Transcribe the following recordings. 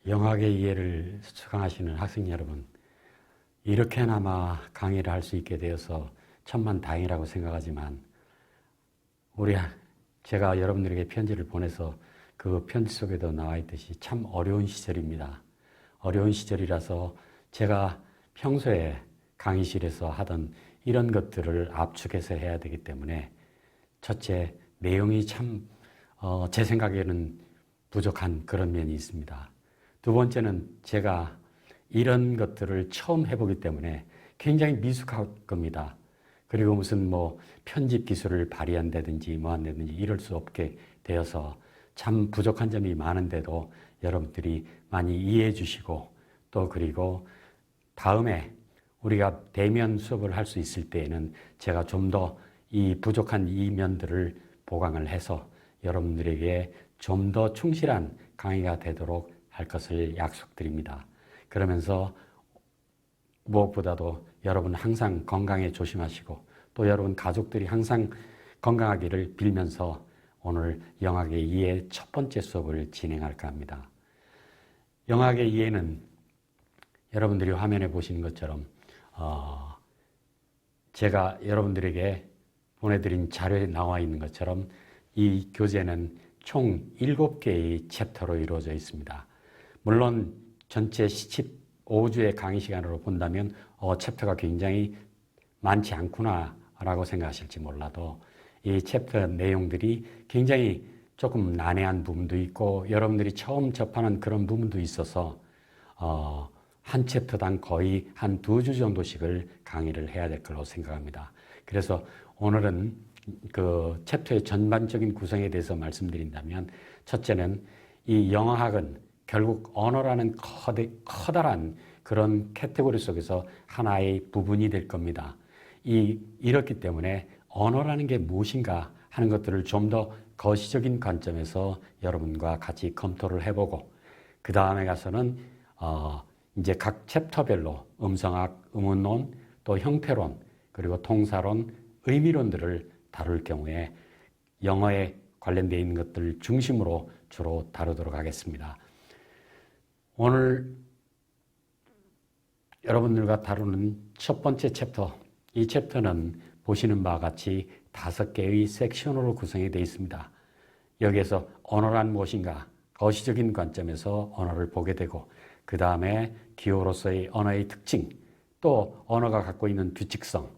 영학의 이해를 수강하시는 학생 여러분, 이렇게나마 강의를 할 수 있게 되어서 천만다행이라고 생각하지만 제가 여러분들에게 편지를 보내서 그 편지 속에도 나와 있듯이 참 어려운 시절입니다. 어려운 시절이라서 제가 평소에 강의실에서 하던 이런 것들을 압축해서 해야 되기 때문에 첫째, 내용이 참 제 생각에는 부족한 그런 면이 있습니다. 두 번째는 제가 이런 것들을 처음 해보기 때문에 굉장히 미숙할 겁니다. 그리고 무슨 편집 기술을 발휘한다든지 한다든지 이럴 수 없게 되어서 참 부족한 점이 많은데도 여러분들이 많이 이해해 주시고 또 그리고 다음에 우리가 대면 수업을 할 수 있을 때에는 제가 좀 더 이 부족한 이 면들을 보강을 해서 여러분들에게 좀 더 충실한 강의가 되도록 할 것을 약속드립니다. 그러면서 무엇보다도 여러분 항상 건강에 조심하시고 또 여러분 가족들이 항상 건강하기를 빌면서 오늘 영학의 이해 첫 번째 수업을 진행할까 합니다. 영학의 이해는 여러분들이 화면에 보시는 것처럼 제가 여러분들에게 보내드린 자료에 나와 있는 것처럼 이 교재는 총 7개의 챕터로 이루어져 있습니다. 물론 전체 15주의 강의 시간으로 본다면 챕터가 굉장히 많지 않구나라고 생각하실지 몰라도 이 챕터 내용들이 굉장히 조금 난해한 부분도 있고 여러분들이 처음 접하는 그런 부분도 있어서 한 챕터당 거의 한 2주 정도씩을 강의를 해야 될 걸로 생각합니다. 그래서 오늘은 그 챕터의 전반적인 구성에 대해서 말씀드린다면 첫째는 이 영어학은 결국 언어라는 커다란 그런 카테고리 속에서 하나의 부분이 될 겁니다. 이렇기 때문에 언어라는 게 무엇인가 하는 것들을 좀 더 거시적인 관점에서 여러분과 같이 검토를 해보고 그 다음에 가서는 이제 각 챕터별로 음성학, 의문론, 또 형태론, 그리고 통사론, 의미론들을 다룰 경우에 영어에 관련되어 있는 것들을 중심으로 주로 다루도록 하겠습니다. 오늘 여러분들과 다루는 첫 번째 챕터, 이 챕터는 보시는 바와 같이 5개의 섹션으로 구성이 되어 있습니다. 여기에서 언어란 무엇인가, 거시적인 관점에서 언어를 보게 되고 그 다음에 기호로서의 언어의 특징, 또 언어가 갖고 있는 규칙성,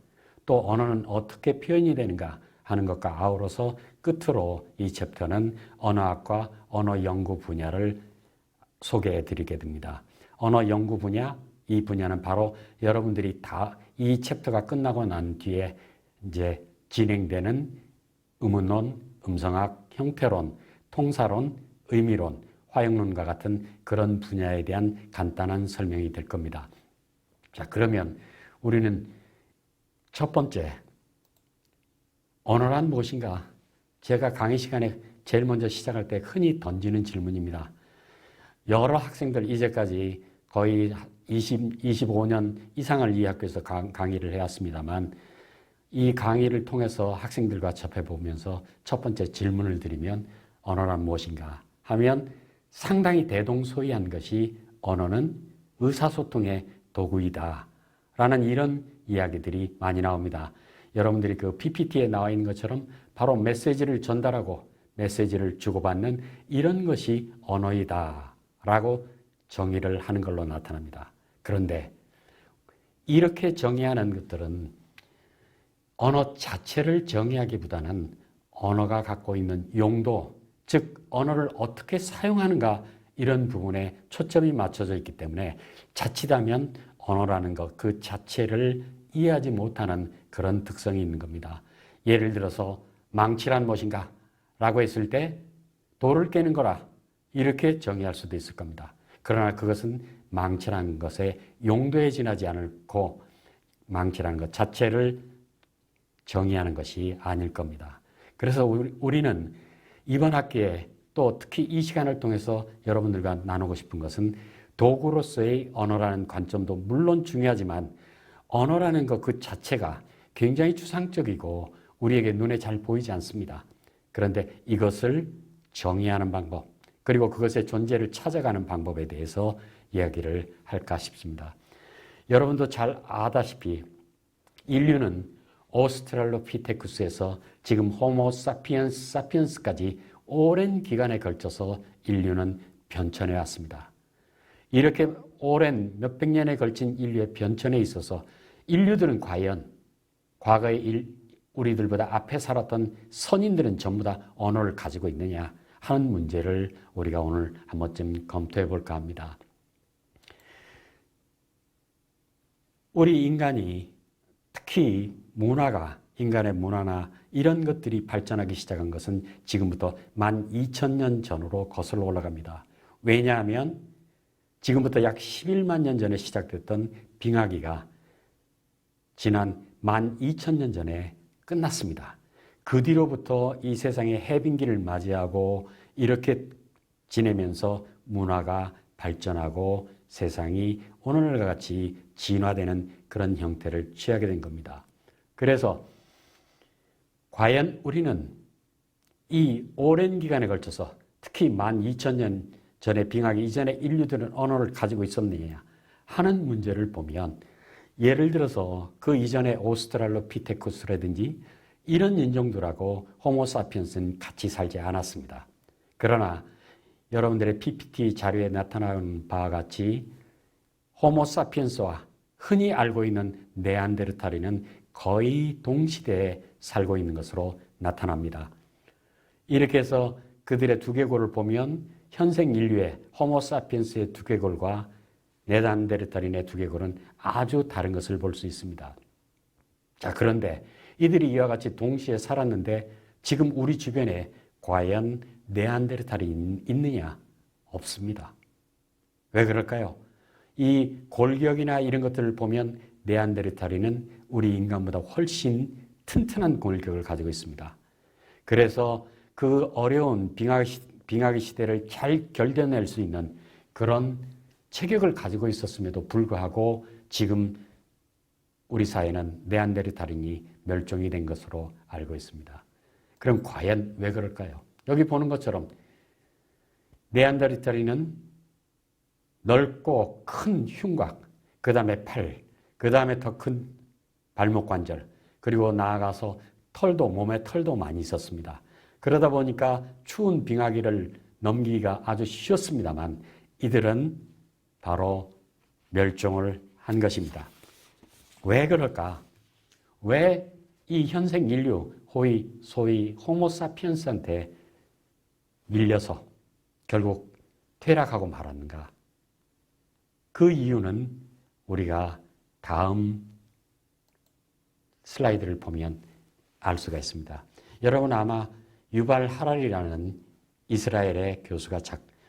또 언어는 어떻게 표현이 되는가 하는 것과 아우러서 끝으로 이 챕터는 언어학과 언어 연구 분야를 소개해 드리게 됩니다. 언어 연구 분야, 이 분야는 바로 여러분들이 다 이 챕터가 끝나고 난 뒤에 이제 진행되는 의문론, 음성학, 형태론, 통사론, 의미론, 화형론과 같은 그런 분야에 대한 간단한 설명이 될 겁니다. 자, 그러면 우리는 첫 번째, 언어란 무엇인가? 제가 강의 시간에 제일 먼저 시작할 때 흔히 던지는 질문입니다. 여러 학생들 이제까지 거의 25년 이상을 이 학교에서 강의를 해왔습니다만 이 강의를 통해서 학생들과 접해보면서 첫 번째 질문을 드리면 언어란 무엇인가 하면 상당히 대동소이한 것이 언어는 의사소통의 도구이다 라는 이런 이야기들이 많이 나옵니다. 여러분들이 그 PPT에 나와 있는 것처럼 바로 메시지를 전달하고 메시지를 주고받는 이런 것이 언어이다 라고 정의를 하는 걸로 나타납니다. 그런데 이렇게 정의하는 것들은 언어 자체를 정의하기보다는 언어가 갖고 있는 용도, 즉 언어를 어떻게 사용하는가 이런 부분에 초점이 맞춰져 있기 때문에 자칫하면 언어라는 것 그 자체를 이해하지 못하는 그런 특성이 있는 겁니다. 예를 들어서 망치란 무엇인가? 라고 했을 때 돌을 깨는 거라 이렇게 정의할 수도 있을 겁니다. 그러나 그것은 망치라는 것의 용도에 지나지 않고 망치라는 것 자체를 정의하는 것이 아닐 겁니다. 그래서 우리는 이번 학기에 또 특히 이 시간을 통해서 여러분들과 나누고 싶은 것은 도구로서의 언어라는 관점도 물론 중요하지만 언어라는 것 그 자체가 굉장히 추상적이고 우리에게 눈에 잘 보이지 않습니다. 그런데 이것을 정의하는 방법, 그리고 그것의 존재를 찾아가는 방법에 대해서 이야기를 할까 싶습니다. 여러분도 잘 아다시피 인류는 오스트랄로피테쿠스에서 지금 호모 사피엔스까지 오랜 기간에 걸쳐서 인류는 변천해 왔습니다. 이렇게 오랜 몇백 년에 걸친 인류의 변천에 있어서 인류들은 과연 과거에 우리들보다 앞에 살았던 선인들은 전부 다 언어를 가지고 있느냐 하는 문제를 우리가 오늘 한 번쯤 검토해 볼까 합니다. 우리 인간이 특히 인간의 문화나 이런 것들이 발전하기 시작한 것은 지금부터 12,000년 전으로 거슬러 올라갑니다. 왜냐하면 지금부터 약 11만 년 전에 시작됐던 빙하기가 지난 12,000년 전에 끝났습니다. 그 뒤로부터 이 세상에 해빙기를 맞이하고 이렇게 지내면서 문화가 발전하고 세상이 오늘과 같이 진화되는 그런 형태를 취하게 된 겁니다. 그래서 과연 우리는 이 오랜 기간에 걸쳐서 특히 12,000년 전에 빙하기 이전에 인류들은 언어를 가지고 있었느냐 하는 문제를 보면 예를 들어서 그 이전에 오스트랄로피테쿠스라든지 이런 인종들하고 호모사피엔스는 같이 살지 않았습니다. 그러나 여러분들의 PPT 자료에 나타나는 바와 같이 호모사피엔스와 흔히 알고 있는 네안데르탈인은 거의 동시대에 살고 있는 것으로 나타납니다. 이렇게 해서 그들의 두개골을 보면 현생 인류의 호모사피엔스의 두개골과 네안데르탈인의 두개골은 아주 다른 것을 볼 수 있습니다. 자, 그런데 이들이 이와 같이 동시에 살았는데 지금 우리 주변에 과연 네안데르탈이 있느냐? 없습니다. 왜 그럴까요? 이 골격이나 이런 것들을 보면 네안데르탈인은 우리 인간보다 훨씬 튼튼한 골격을 가지고 있습니다. 그래서 그 어려운 빙하기 시대를 잘 견뎌낼 수 있는 그런 체격을 가지고 있었음에도 불구하고 지금 우리 사회는 네안데르탈인이 멸종이 된 것으로 알고 있습니다. 그럼 과연 왜 그럴까요? 여기 보는 것처럼 네안데르탈인은 넓고 큰 흉곽, 그 다음에 팔, 그 다음에 더 큰 발목 관절, 그리고 나아가서 몸에 털도 많이 있었습니다. 그러다 보니까 추운 빙하기를 넘기기가 아주 쉬웠습니다만 이들은 바로 멸종을 한 것입니다. 왜 그럴까? 왜 이 현생 인류, 소위 호모사피엔스한테 밀려서 결국 퇴락하고 말았는가? 그 이유는 우리가 다음 슬라이드를 보면 알 수가 있습니다. 여러분 아마 유발 하랄이라는 이스라엘의 교수가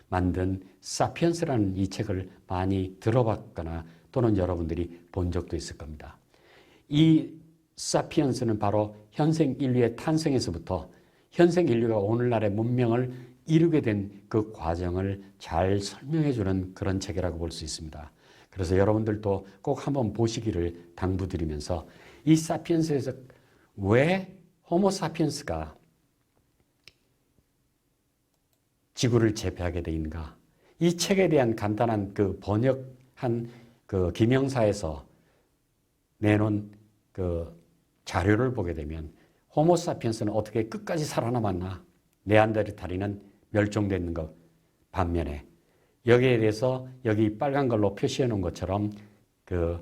만든 사피엔스라는 이 책을 많이 들어봤거나 또는 여러분들이 본 적도 있을 겁니다. 이 사피엔스는 바로 현생 인류의 탄생에서부터 현생 인류가 오늘날의 문명을 이루게 된 그 과정을 잘 설명해 주는 그런 책이라고 볼 수 있습니다. 그래서 여러분들도 꼭 한번 보시기를 당부드리면서 이 사피엔스에서 왜 호모사피엔스가 지구를 제패하게 돼 있는가? 이 책에 대한 간단한 그 번역한 그 김영사에서 내놓은 그 자료를 보게 되면 호모사피엔스는 어떻게 끝까지 살아남았나? 네안데르탈인은 멸종되는 것 반면에 여기에 대해서 여기 빨간 걸로 표시해 놓은 것처럼 그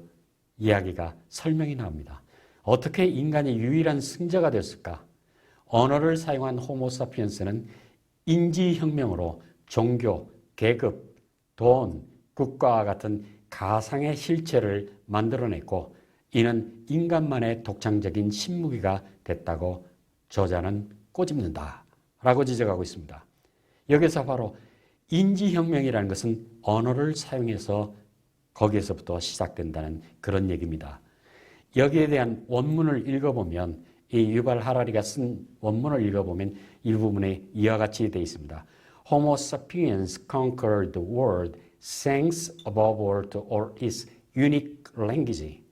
이야기가 설명이 나옵니다. 어떻게 인간이 유일한 승자가 됐을까? 언어를 사용한 호모사피엔스는 인지혁명으로 종교, 계급, 돈, 국가와 같은 가상의 실체를 만들어냈고 이는 인간만의 독창적인 신무기가 됐다고 저자는 꼬집는다 라고 지적하고 있습니다. 여기서 바로 인지혁명이라는 것은 언어를 사용해서 거기에서부터 시작된다는 그런 얘기입니다. 여기에 대한 원문을 읽어보면 이 유발 하라리가 쓴 원문을 읽어보면 일부분에 이와 같이 되어 있습니다. Homo sapiens conquered the world thanks above all to its unique language.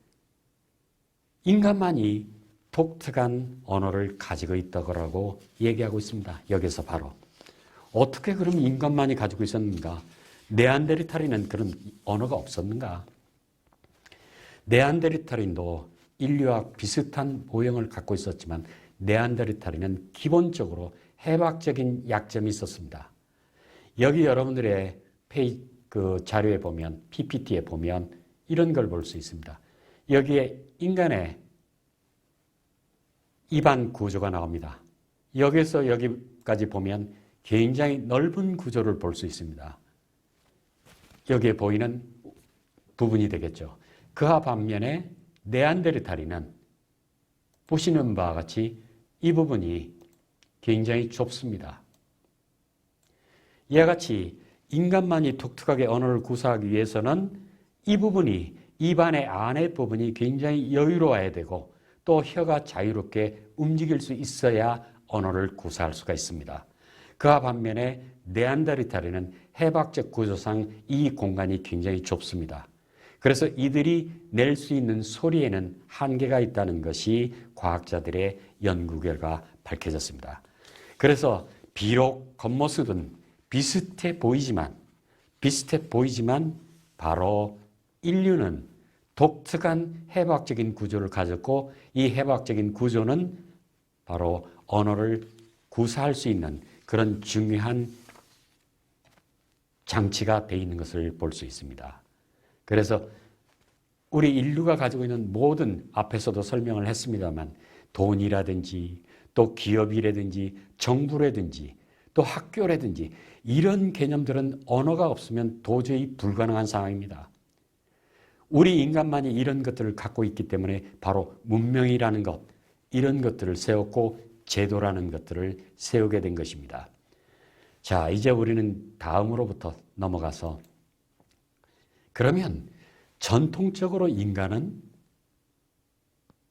인간만이 독특한 언어를 가지고 있다고 얘기하고 있습니다. 여기서 바로 어떻게 그럼 인간만이 가지고 있었는가? 네안데르탈인은 그런 언어가 없었는가? 네안데르탈인도 인류와 비슷한 모형을 갖고 있었지만 네안데르탈인은 기본적으로 해박적인 약점이 있었습니다. 여기 여러분들의 자료에 보면, PPT에 보면 이런 걸 볼 수 있습니다. 여기에 인간의 입안 구조가 나옵니다. 여기서 여기까지 보면 굉장히 넓은 구조를 볼 수 있습니다. 여기에 보이는 부분이 되겠죠. 그와 반면에 네안데르탈인은 보시는 바와 같이 이 부분이 굉장히 좁습니다. 이와 같이 인간만이 독특하게 언어를 구사하기 위해서는 이 부분이 입안의 안의 부분이 굉장히 여유로워야 되고 또 혀가 자유롭게 움직일 수 있어야 언어를 구사할 수가 있습니다. 그와 반면에 네안데르탈인은 해박적 구조상 이 공간이 굉장히 좁습니다. 그래서 이들이 낼 수 있는 소리에는 한계가 있다는 것이 과학자들의 연구 결과 밝혀졌습니다. 그래서 비록 겉모습은 비슷해 보이지만 바로 인류는 독특한 해박적인 구조를 가졌고 이 해박적인 구조는 바로 언어를 구사할 수 있는 그런 중요한 장치가 되어 있는 것을 볼 수 있습니다. 그래서 우리 인류가 가지고 있는 모든 앞에서도 설명을 했습니다만 돈이라든지 또 기업이라든지 정부라든지 또 학교라든지 이런 개념들은 언어가 없으면 도저히 불가능한 상황입니다. 우리 인간만이 이런 것들을 갖고 있기 때문에 바로 문명이라는 것, 이런 것들을 세웠고 제도라는 것들을 세우게 된 것입니다. 자, 이제 우리는 다음으로부터 넘어가서 그러면 전통적으로 인간은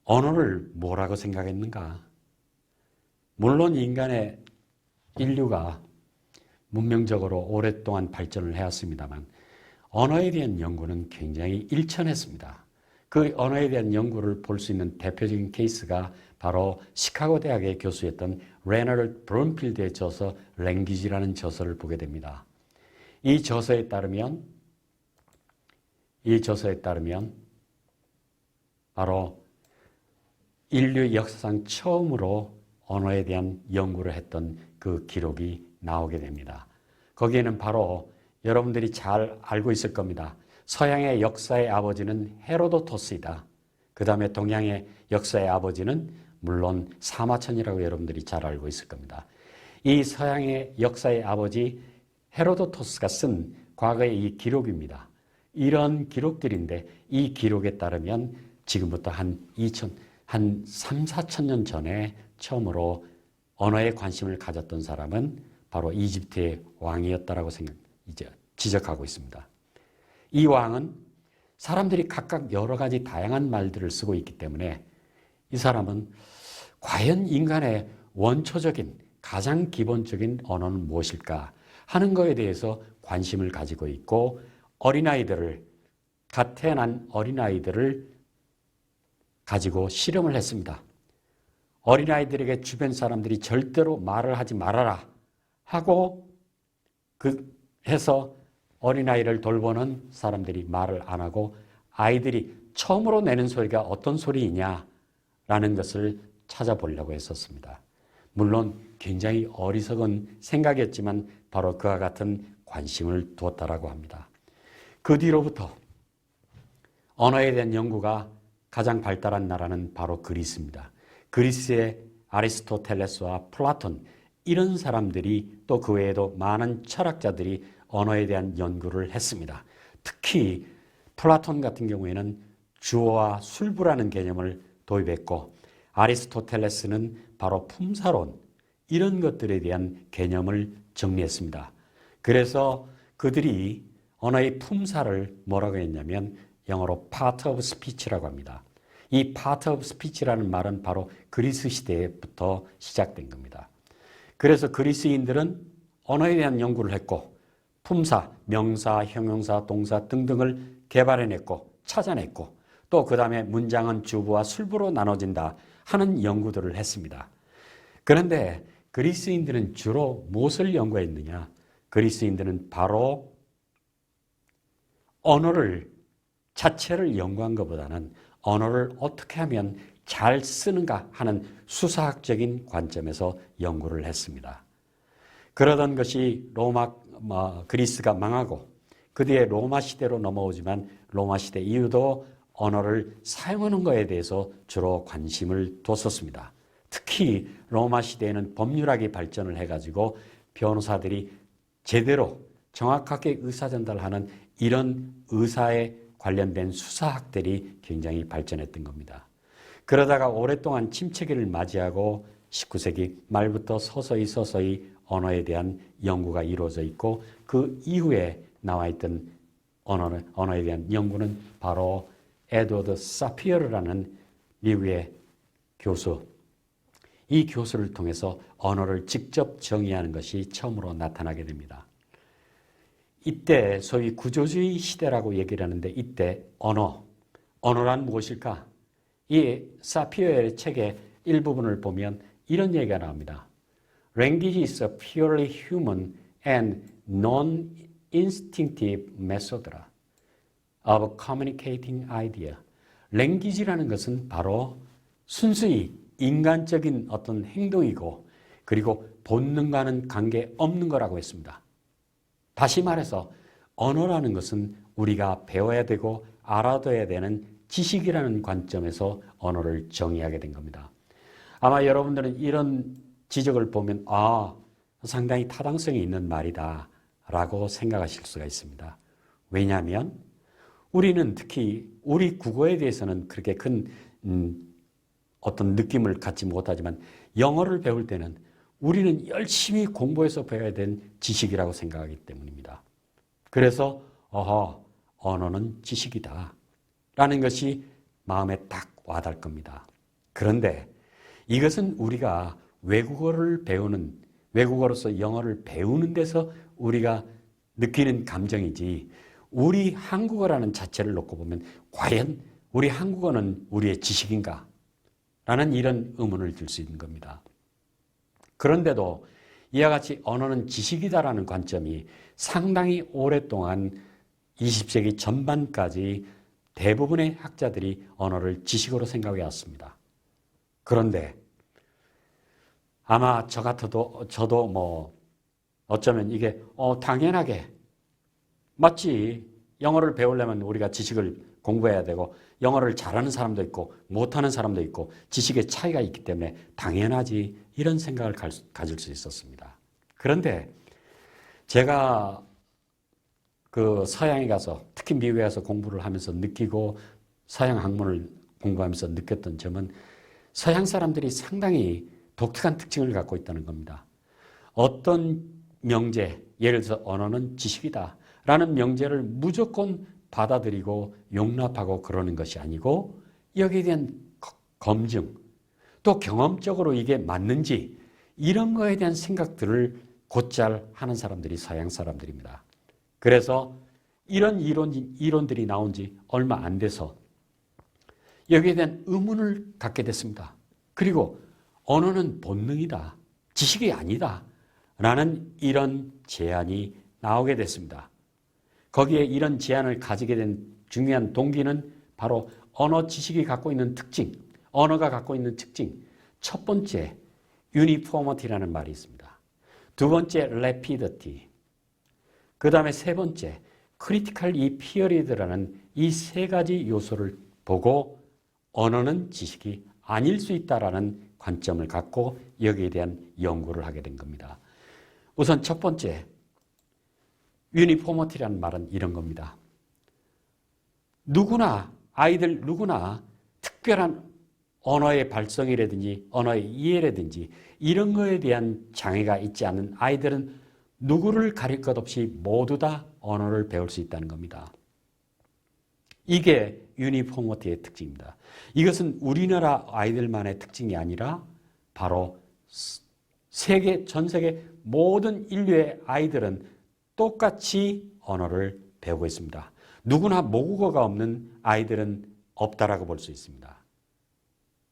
언어를 뭐라고 생각했는가? 물론 인류가 문명적으로 오랫동안 발전을 해왔습니다만 언어에 대한 연구는 굉장히 일천했습니다. 그 언어에 대한 연구를 볼 수 있는 대표적인 케이스가 바로 시카고 대학의 교수였던 레너드 브론필드의 저서 랭귀지라는 저서를 보게 됩니다. 이 저서에 따르면 바로 인류 역사상 처음으로 언어에 대한 연구를 했던 그 기록이 나오게 됩니다. 거기에는 바로 여러분들이 잘 알고 있을 겁니다. 서양의 역사의 아버지는 헤로도토스이다. 그 다음에 동양의 역사의 아버지는 물론 사마천이라고 여러분들이 잘 알고 있을 겁니다. 이 서양의 역사의 아버지 헤로도토스가 쓴 과거의 이 기록입니다. 이런 기록들인데 이 기록에 따르면 지금부터 한 3, 4천 년 전에 처음으로 언어에 관심을 가졌던 사람은 바로 이집트의 왕이었다라고 지적하고 있습니다. 이 왕은 사람들이 각각 여러 가지 다양한 말들을 쓰고 있기 때문에 이 사람은 과연 인간의 원초적인 가장 기본적인 언어는 무엇일까 하는 것에 대해서 관심을 가지고 있고 갓 태어난 어린아이들을 가지고 실험을 했습니다. 어린아이들에게 주변 사람들이 절대로 말을 하지 말아라 하고 해서 어린아이를 돌보는 사람들이 말을 안 하고 아이들이 처음으로 내는 소리가 어떤 소리이냐라는 것을 찾아보려고 했었습니다. 물론 굉장히 어리석은 생각이었지만 바로 그와 같은 관심을 두었다라고 합니다. 그 뒤로부터 언어에 대한 연구가 가장 발달한 나라는 바로 그리스입니다. 그리스의 아리스토텔레스와 플라톤 이런 사람들이 또 그 외에도 많은 철학자들이 언어에 대한 연구를 했습니다. 특히 플라톤 같은 경우에는 주어와 술부라는 개념을 도입했고 아리스토텔레스는 바로 품사론 이런 것들에 대한 개념을 정리했습니다. 그래서 그들이 언어의 품사를 뭐라고 했냐면 영어로 part of speech라고 합니다. 이 part of speech라는 말은 바로 그리스 시대부터 시작된 겁니다. 그래서 그리스인들은 언어에 대한 연구를 했고 품사, 명사, 형용사, 동사 등등을 개발해냈고 찾아냈고 또 그 다음에 문장은 주부와 술부로 나눠진다 하는 연구들을 했습니다. 그런데 그리스인들은 주로 무엇을 연구했느냐? 그리스인들은 바로 언어를 자체를 연구한 것보다는 언어를 어떻게 하면 잘 쓰는가 하는 수사학적인 관점에서 연구를 했습니다. 그러던 것이 그리스가 망하고 그 뒤에 로마 시대로 넘어오지만 로마 시대 이후도 언어를 사용하는 것에 대해서 주로 관심을 뒀었습니다. 특히 로마 시대에는 법률학이 발전을 해가지고 변호사들이 제대로 정확하게 의사전달하는 이런 의사에 관련된 수사학들이 굉장히 발전했던 겁니다. 그러다가 오랫동안 침체기를 맞이하고 19세기 말부터 서서히 언어에 대한 연구가 이루어져 있고 그 이후에 나와 있던 언어에 대한 연구는 바로 에드워드 사피어르라는 미국의 교수, 이 교수를 통해서 언어를 직접 정의하는 것이 처음으로 나타나게 됩니다. 이때 소위 구조주의 시대라고 얘기를 하는데 이때 언어란 무엇일까? 이 사피어의 책의 일부분을 보면 이런 얘기가 나옵니다. Language is a purely human and non-instinctive method of communicating idea. language라는 것은 바로 순수히 인간적인 어떤 행동이고 그리고 본능과는 관계없는 거라고 했습니다. 다시 말해서 언어라는 것은 우리가 배워야 되고 알아둬야 되는 지식이라는 관점에서 언어를 정의하게 된 겁니다. 아마 여러분들은 이런 지적을 보면 상당히 타당성이 있는 말이다 라고 생각하실 수가 있습니다. 왜냐하면 우리는 특히 우리 국어에 대해서는 그렇게 큰 어떤 느낌을 갖지 못하지만 영어를 배울 때는 우리는 열심히 공부해서 배워야 되는 지식이라고 생각하기 때문입니다. 그래서 언어는 지식이다 라는 것이 마음에 딱 와닿을 겁니다. 그런데 이것은 우리가 외국어로서 영어를 배우는 데서 우리가 느끼는 감정이지 우리 한국어라는 자체를 놓고 보면 과연 우리 한국어는 우리의 지식인가? 라는 이런 의문을 들 수 있는 겁니다. 그런데도 이와 같이 언어는 지식이다라는 관점이 상당히 오랫동안 20세기 전반까지 대부분의 학자들이 언어를 지식으로 생각해 왔습니다. 그런데 아마 저도 어쩌면 이게 당연하게 맞지. 영어를 배우려면 우리가 지식을 공부해야 되고 영어를 잘하는 사람도 있고 못하는 사람도 있고 지식의 차이가 있기 때문에 당연하지 이런 생각을 가질 수 있었습니다. 그런데 제가 그 서양에 가서 특히 미국에 가서 공부를 하면서 느끼고 서양 학문을 공부하면서 느꼈던 점은 서양 사람들이 상당히 독특한 특징을 갖고 있다는 겁니다. 어떤 명제, 예를 들어서 언어는 지식이다 라는 명제를 무조건 받아들이고 용납하고 그러는 것이 아니고 여기에 대한 검증, 또 경험적으로 이게 맞는지 이런 거에 대한 생각들을 곧잘 하는 사람들이 서양 사람들입니다. 그래서 이런 이론들이 나온 지 얼마 안 돼서 여기에 대한 의문을 갖게 됐습니다. 그리고 언어는 본능이다, 지식이 아니다 라는 이런 제안이 나오게 됐습니다. 거기에 이런 제안을 가지게 된 중요한 동기는 바로 언어 지식이 갖고 있는 특징, 언어가 갖고 있는 특징. 첫 번째, uniformity라는 말이 있습니다. 두 번째, rapidity. 그 다음에 세 번째, critical period라는 이 세 가지 요소를 보고 언어는 지식이 아닐 수 있다라는 관점을 갖고 여기에 대한 연구를 하게 된 겁니다. 우선 첫 번째, 유니포머티라는 말은 이런 겁니다. 아이들 누구나 특별한 언어의 발성이라든지 언어의 이해라든지 이런 거에 대한 장애가 있지 않은 아이들은 누구를 가릴 것 없이 모두 다 언어를 배울 수 있다는 겁니다. 이게 유니포머티의 특징입니다. 이것은 우리나라 아이들만의 특징이 아니라 바로 전 세계 모든 인류의 아이들은 똑같이 언어를 배우고 있습니다. 누구나 모국어가 없는 아이들은 없다라고 볼 수 있습니다.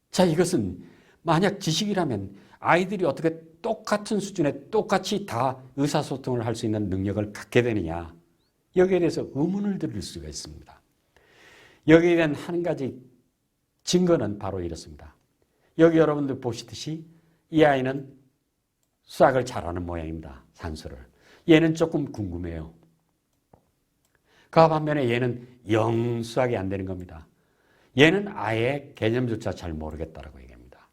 자, 이것은 만약 지식이라면 아이들이 어떻게 똑같은 수준에 똑같이 다 의사소통을 할 수 있는 능력을 갖게 되느냐? 여기에 대해서 의문을 드릴 수가 있습니다. 여기에 대한 한 가지 증거는 바로 이렇습니다. 여기 여러분들 보시듯이 이 아이는 수학을 잘하는 모양입니다. 산수를. 얘는 조금 궁금해요. 그 반면에 얘는 영 수학이 안 되는 겁니다. 얘는 아예 개념조차 잘 모르겠다라고 얘기합니다.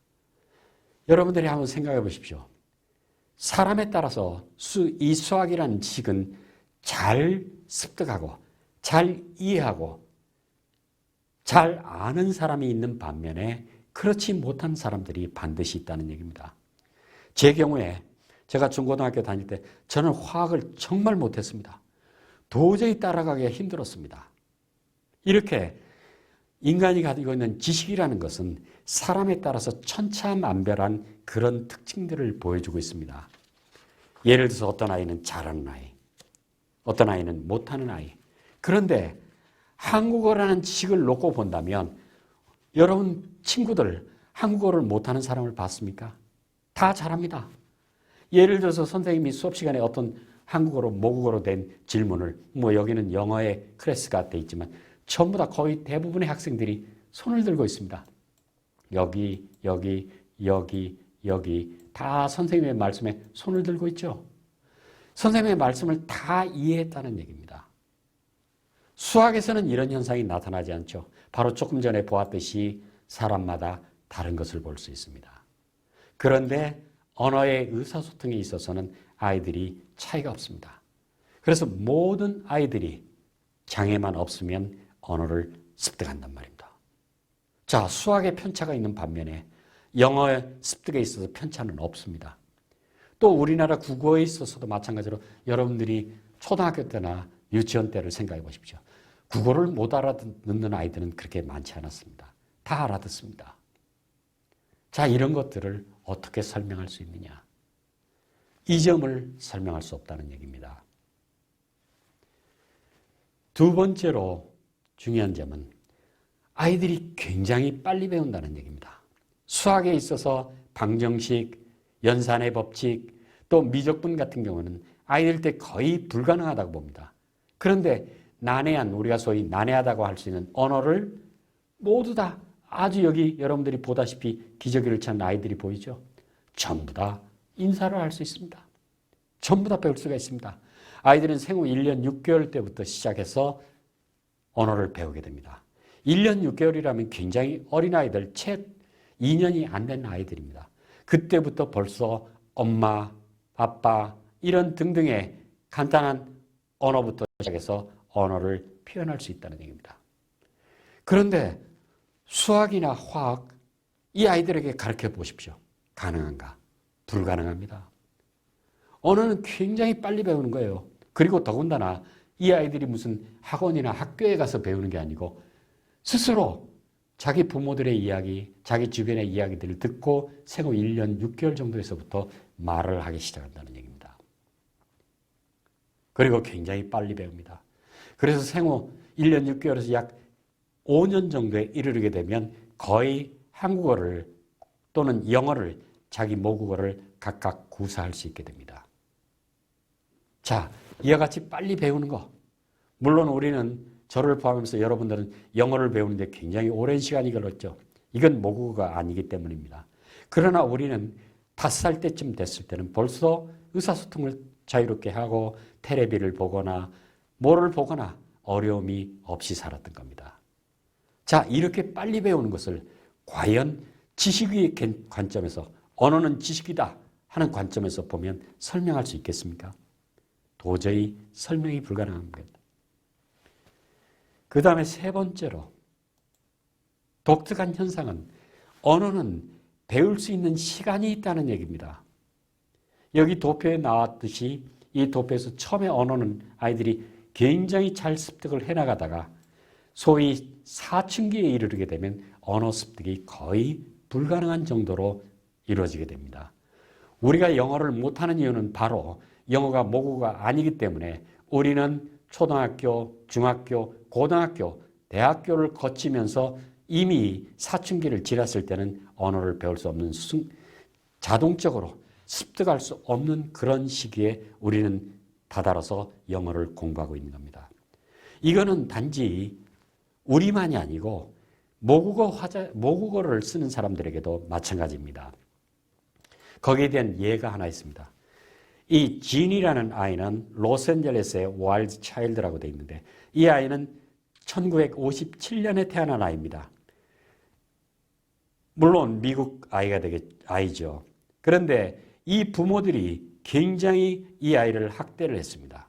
여러분들이 한번 생각해 보십시오. 사람에 따라서 이 수학이라는 지식은 잘 습득하고 잘 이해하고 잘 아는 사람이 있는 반면에 그렇지 못한 사람들이 반드시 있다는 얘기입니다. 제 경우에 제가 중고등학교 다닐 때 저는 화학을 정말 못했습니다. 도저히 따라가기가 힘들었습니다. 이렇게 인간이 가지고 있는 지식이라는 것은 사람에 따라서 천차만별한 그런 특징들을 보여주고 있습니다. 예를 들어서 어떤 아이는 잘하는 아이, 어떤 아이는 못하는 아이. 그런데 한국어라는 지식을 놓고 본다면 여러분 친구들 한국어를 못하는 사람을 봤습니까? 다 잘합니다. 예를 들어서 선생님이 수업 시간에 어떤 한국어로 모국어로 된 질문을 여기는 영어의 클래스가 돼 있지만 전부 다 거의 대부분의 학생들이 손을 들고 있습니다. 여기 다 선생님의 말씀에 손을 들고 있죠. 선생님의 말씀을 다 이해했다는 얘기입니다. 수학에서는 이런 현상이 나타나지 않죠. 바로 조금 전에 보았듯이 사람마다 다른 것을 볼 수 있습니다. 그런데 언어의 의사소통에 있어서는 아이들이 차이가 없습니다. 그래서 모든 아이들이 장애만 없으면 언어를 습득한단 말입니다. 자, 수학에 편차가 있는 반면에 영어의 습득에 있어서 편차는 없습니다. 또 우리나라 국어에 있어서도 마찬가지로 여러분들이 초등학교 때나 유치원 때를 생각해 보십시오. 국어를 못 알아듣는 아이들은 그렇게 많지 않았습니다. 다 알아듣습니다. 자, 이런 것들을 어떻게 설명할 수 있느냐? 이 점을 설명할 수 없다는 얘기입니다. 두 번째로 중요한 점은 아이들이 굉장히 빨리 배운다는 얘기입니다. 수학에 있어서 방정식, 연산의 법칙, 또 미적분 같은 경우는 아이들 때 거의 불가능하다고 봅니다. 그런데 난해한, 우리가 소위 난해하다고 할 수 있는 언어를 모두 다 아주 여기 여러분들이 보다시피 기저귀를 찬 아이들이 보이죠? 전부 다 인사를 할 수 있습니다. 전부 다 배울 수가 있습니다. 아이들은 생후 1년 6개월 때부터 시작해서 언어를 배우게 됩니다. 1년 6개월이라면 굉장히 어린아이들, 채 2년이 안 된 아이들입니다. 그때부터 벌써 엄마, 아빠 이런 등등의 간단한 언어부터 시작해서 언어를 표현할 수 있다는 얘기입니다. 그런데 수학이나 화학, 이 아이들에게 가르쳐 보십시오. 가능한가? 불가능합니다. 언어는 굉장히 빨리 배우는 거예요. 그리고 더군다나 이 아이들이 무슨 학원이나 학교에 가서 배우는 게 아니고 스스로 자기 부모들의 이야기, 자기 주변의 이야기들을 듣고 생후 1년 6개월 정도에서부터 말을 하기 시작한다는 얘기입니다. 그리고 굉장히 빨리 배웁니다. 그래서 생후 1년 6개월에서 약 5년 정도에 이르게 되면 거의 한국어를 또는 영어를 자기 모국어를 각각 구사할 수 있게 됩니다. 자, 이와 같이 빨리 배우는 거. 물론 우리는 저를 포함해서 여러분들은 영어를 배우는데 굉장히 오랜 시간이 걸렸죠. 이건 모국어가 아니기 때문입니다. 그러나 우리는 5살 때쯤 됐을 때는 벌써 의사소통을 자유롭게 하고 텔레비를 보거나 뭐를 보거나 어려움이 없이 살았던 겁니다. 자, 이렇게 빨리 배우는 것을 과연 지식의 관점에서 언어는 지식이다 하는 관점에서 보면 설명할 수 있겠습니까? 도저히 설명이 불가능합니다. 그 다음에 세 번째로 독특한 현상은 언어는 배울 수 있는 시간이 있다는 얘기입니다. 여기 도표에 나왔듯이 이 도표에서 처음에 언어는 아이들이 굉장히 잘 습득을 해나가다가 소위 사춘기에 이르게 되면 언어 습득이 거의 불가능한 정도로 이루어지게 됩니다. 우리가 영어를 못하는 이유는 바로 영어가 모국어가 아니기 때문에 우리는 초등학교, 중학교, 고등학교, 대학교를 거치면서 이미 사춘기를 지났을 때는 언어를 배울 수 없는 자동적으로 습득할 수 없는 그런 시기에 우리는 다다라서 영어를 공부하고 있는 겁니다. 이거는 단지 우리만이 아니고 모국어를 쓰는 사람들에게도 마찬가지입니다. 거기에 대한 예가 하나 있습니다. 이 진이라는 아이는 로스앤젤레스의 와일드 차일드라고 되어 있는데 이 아이는 1957년에 태어난 아이입니다. 물론 미국 아이죠. 그런데 이 부모들이 굉장히 이 아이를 학대를 했습니다.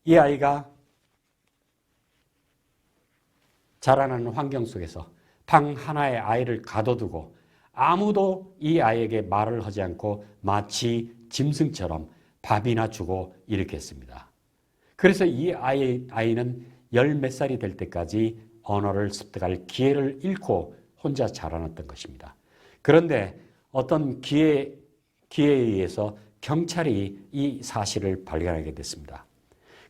이 아이가 자라나는 환경 속에서 방 하나에 아이를 가둬두고 아무도 이 아이에게 말을 하지 않고 마치 짐승처럼 밥이나 주고 이렇게 했습니다. 그래서 이 아이는 열 몇 살이 될 때까지 언어를 습득할 기회를 잃고 혼자 자라났던 것입니다. 그런데 어떤 기회에 의해서 경찰이 이 사실을 발견하게 됐습니다.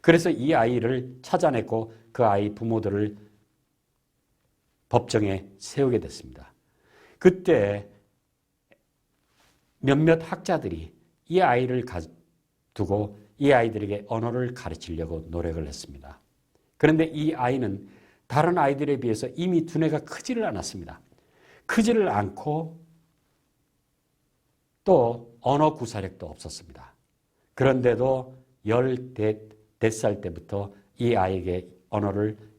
그래서 이 아이를 찾아냈고 그 아이 부모들을 법정에 세우게 됐습니다. 그때 몇몇 학자들이 이 아이를 두고 이 아이들에게 언어를 가르치려고 노력을 했습니다. 그런데 이 아이는 다른 아이들에 비해서 이미 두뇌가 크지를 않았습니다. 크지를 않고 또 언어 구사력도 없었습니다. 그런데도 14살 때부터 이 아이에게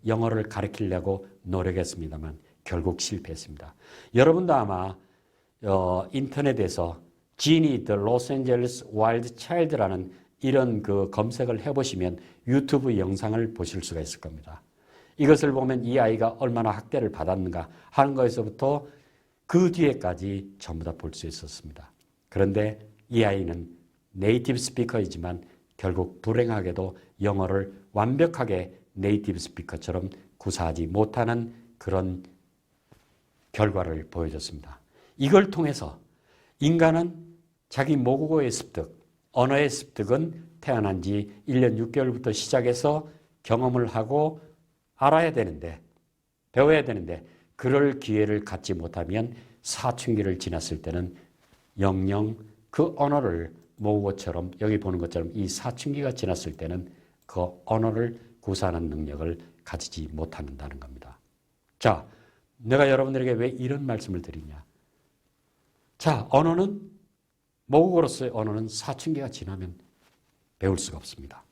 영어를 가르치려고 노력했습니다만 결국 실패했습니다. 여러분도 아마 인터넷에서 지니 더 로스앤젤레스 와일드 차일드라는 이런 그 검색을 해보시면 유튜브 영상을 보실 수가 있을 겁니다. 이것을 보면 이 아이가 얼마나 학대를 받았는가 하는 것에서부터 그 뒤에까지 전부 다 볼 수 있었습니다. 그런데 이 아이는 네이티브 스피커이지만 결국 불행하게도 영어를 완벽하게 네이티브 스피커처럼 구사하지 못하는 그런 결과를 보여줬습니다. 이걸 통해서 인간은 자기 모국어의 습득, 언어의 습득은 태어난 지 1년 6개월부터 시작해서 경험을 하고 알아야 되는데, 배워야 되는데 그럴 기회를 갖지 못하면 사춘기를 지났을 때는 영영 그 언어를 모국어처럼 여기 보는 것처럼 이 사춘기가 지났을 때는 그 언어를 구사하는 능력을 가지지 못한다는 겁니다. 자, 내가 여러분들에게 왜 이런 말씀을 드리냐. 자, 모국어로서의 언어는 사춘기가 지나면 배울 수가 없습니다.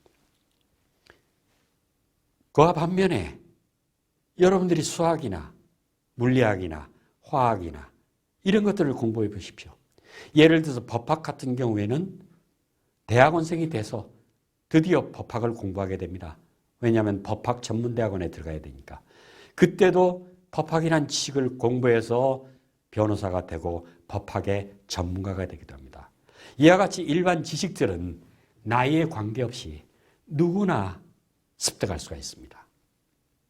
그와 반면에 여러분들이 수학이나 물리학이나 화학이나 이런 것들을 공부해 보십시오. 예를 들어서 법학 같은 경우에는 대학원생이 돼서 드디어 법학을 공부하게 됩니다. 왜냐하면 법학 전문대학원에 들어가야 되니까. 그때도 법학이라는 지식을 공부해서 변호사가 되고 법학의 전문가가 되기도 합니다. 이와 같이 일반 지식들은 나이에 관계없이 누구나 습득할 수가 있습니다.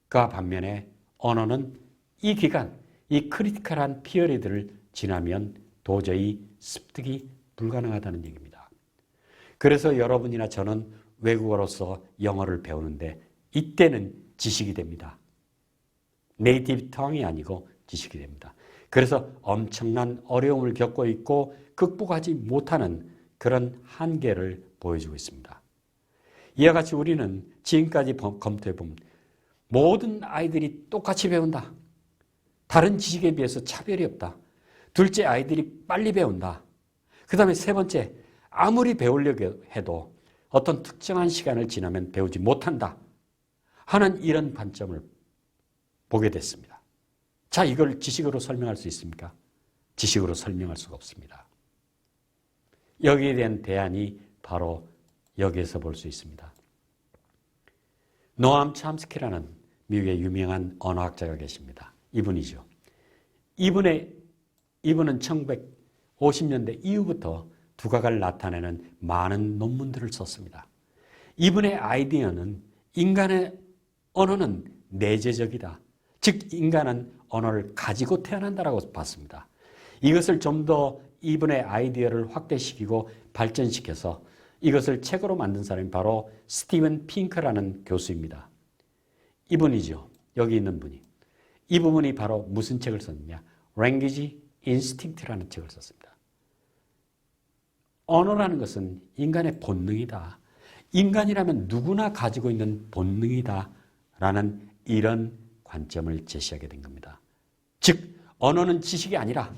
그와 반면에 언어는 이 기간, 이 크리티컬한 피어리드를 지나면 도저히 습득이 불가능하다는 얘기입니다. 그래서 여러분이나 저는 외국어로서 영어를 배우는데 이때는 지식이 됩니다. 네이티브 텅이 아니고 지식이 됩니다. 그래서 엄청난 어려움을 겪고 있고 극복하지 못하는 그런 한계를 보여주고 있습니다. 이와 같이 우리는 지금까지 검토해 보면 모든 아이들이 똑같이 배운다. 다른 지식에 비해서 차별이 없다. 둘째, 아이들이 빨리 배운다. 그 다음에 세 번째, 아무리 배우려고 해도 어떤 특정한 시간을 지나면 배우지 못한다 하는 이런 관점을 보게 됐습니다. 자, 이걸 지식으로 설명할 수 있습니까? 지식으로 설명할 수가 없습니다. 여기에 대한 대안이 바로 여기에서 볼 수 있습니다. 노암 첨스키라는 미국의 유명한 언어학자가 계십니다. 이분이죠. 이분은 1950년대 이후부터 두각을 나타내는 많은 논문들을 썼습니다. 이분의 아이디어는 인간의 언어는 내재적이다. 즉 인간은 언어를 가지고 태어난다라고 봤습니다. 이것을 좀 더 이분의 아이디어를 확대시키고 발전시켜서 이것을 책으로 만든 사람이 바로 스티븐 핑크라는 교수입니다. 이분이죠. 여기 있는 분이. 이 부분이 바로 무슨 책을 썼느냐. Language Instinct라는 책을 썼습니다. 언어라는 것은 인간의 본능이다. 인간이라면 누구나 가지고 있는 본능이다. 라는 이런 관점을 제시하게 된 겁니다. 즉, 언어는 지식이 아니라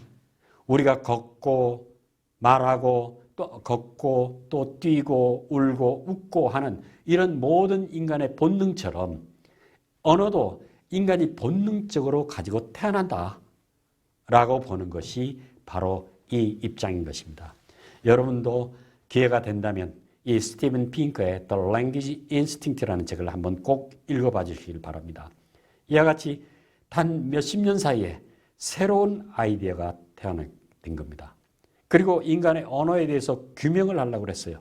우리가 걷고 말하고 또 걷고 또 뛰고 울고 웃고 하는 이런 모든 인간의 본능처럼 언어도 인간이 본능적으로 가지고 태어난다 라고 보는 것이 바로 이 입장인 것입니다. 여러분도 기회가 된다면 이 스티븐 핑크의 The Language Instinct라는 책을 한번 꼭 읽어봐 주시길 바랍니다. 이와 같이 단 몇십 년 사이에 새로운 아이디어가 태어난 겁니다. 그리고 인간의 언어에 대해서 규명을 하려고 그랬어요.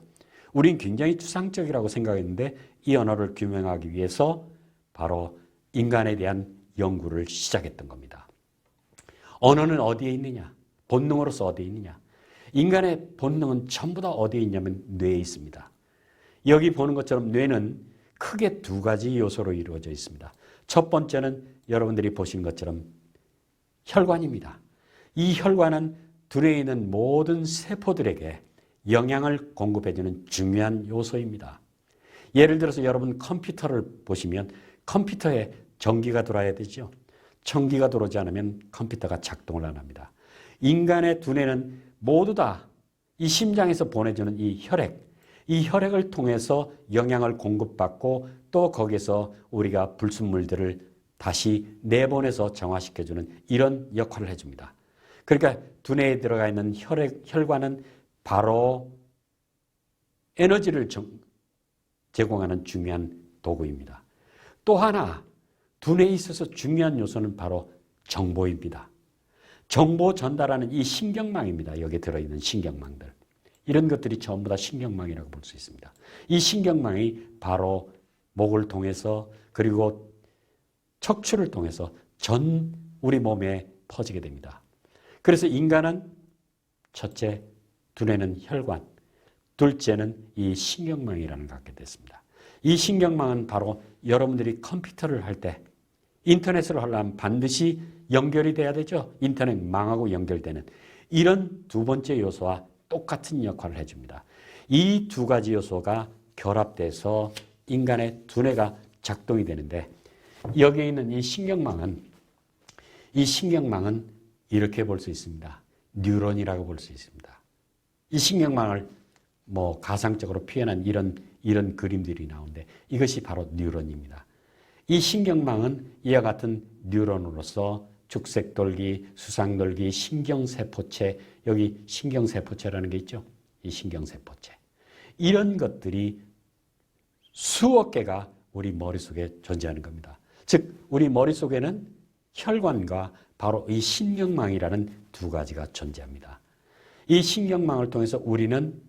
우린 굉장히 추상적이라고 생각했는데 이 언어를 규명하기 위해서 바로 인간에 대한 연구를 시작했던 겁니다. 언어는 어디에 있느냐? 본능으로서 어디에 있느냐? 인간의 본능은 전부 다 어디에 있냐면 뇌에 있습니다. 여기 보는 것처럼 뇌는 크게 두 가지 요소로 이루어져 있습니다. 첫 번째는 여러분들이 보신 것처럼 혈관입니다. 이 혈관은 두뇌에 있는 모든 세포들에게 영양을 공급해주는 중요한 요소입니다. 예를 들어서 여러분 컴퓨터를 보시면 컴퓨터에 전기가 들어와야 되죠. 전기가 들어오지 않으면 컴퓨터가 작동을 안 합니다. 인간의 두뇌는 모두 다 이 심장에서 보내주는 이 혈액을 통해서 영양을 공급받고 또 거기서 우리가 불순물들을 다시 내보내서 정화시켜주는 이런 역할을 해줍니다. 그러니까 두뇌에 들어가 있는 혈관은 바로 에너지를 제공하는 중요한 도구입니다. 또 하나 두뇌에 있어서 중요한 요소는 바로 정보입니다. 정보 전달하는 이 신경망입니다. 여기에 들어있는 신경망들. 이런 것들이 전부 다 신경망이라고 볼 수 있습니다. 이 신경망이 바로 목을 통해서 그리고 척추를 통해서 전 우리 몸에 퍼지게 됩니다. 그래서 인간은 첫째, 두뇌는 혈관, 둘째는 이 신경망이라는 걸 갖게 됐습니다. 이 신경망은 바로 여러분들이 컴퓨터를 할 때 인터넷으로 하려면 반드시 연결이 돼야 되죠. 인터넷 망하고 연결되는 이런 두 번째 요소와 똑같은 역할을 해줍니다. 이 두 가지 요소가 결합돼서 인간의 두뇌가 작동이 되는데 여기에 있는 이 신경망은 이렇게 볼 수 있습니다. 뉴런이라고 볼 수 있습니다. 이 신경망을 가상적으로 표현한 이런 그림들이 나오는데 이것이 바로 뉴런입니다. 이 신경망은 이와 같은 뉴런으로서 죽색돌기, 수상돌기, 신경세포체, 여기 신경세포체라는 게 있죠. 이 신경세포체. 이런 것들이 수억 개가 우리 머릿속에 존재하는 겁니다. 즉 우리 머릿속에는 혈관과 바로 이 신경망이라는 두 가지가 존재합니다. 이 신경망을 통해서 우리는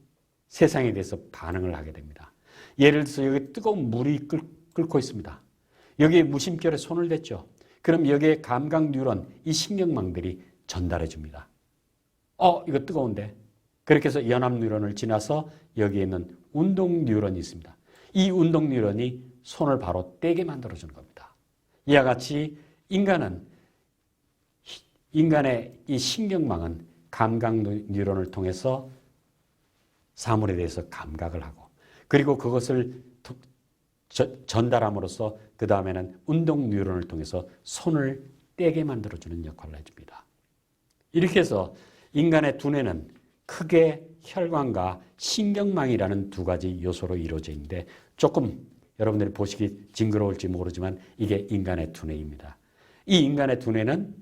세상에 대해서 반응을 하게 됩니다. 예를 들어서 여기 뜨거운 물이 끓고 있습니다. 여기에 무심결에 손을 댔죠. 그럼 여기에 감각 뉴런, 이 신경망들이 전달해 줍니다. 이거 뜨거운데. 그렇게 해서 연합 뉴런을 지나서 여기에 있는 운동 뉴런이 있습니다. 이 운동 뉴런이 손을 바로 떼게 만들어 주는 겁니다. 이와 같이 인간의 이 신경망은 감각 뉴런을 통해서 사물에 대해서 감각을 하고 그리고 그것을 전달함으로써 그 다음에는 운동 뉴런을 통해서 손을 떼게 만들어주는 역할을 해줍니다. 이렇게 해서 인간의 두뇌는 크게 혈관과 신경망이라는 두 가지 요소로 이루어져 있는데 조금 여러분들이 보시기 징그러울지 모르지만 이게 인간의 두뇌입니다. 이 인간의 두뇌는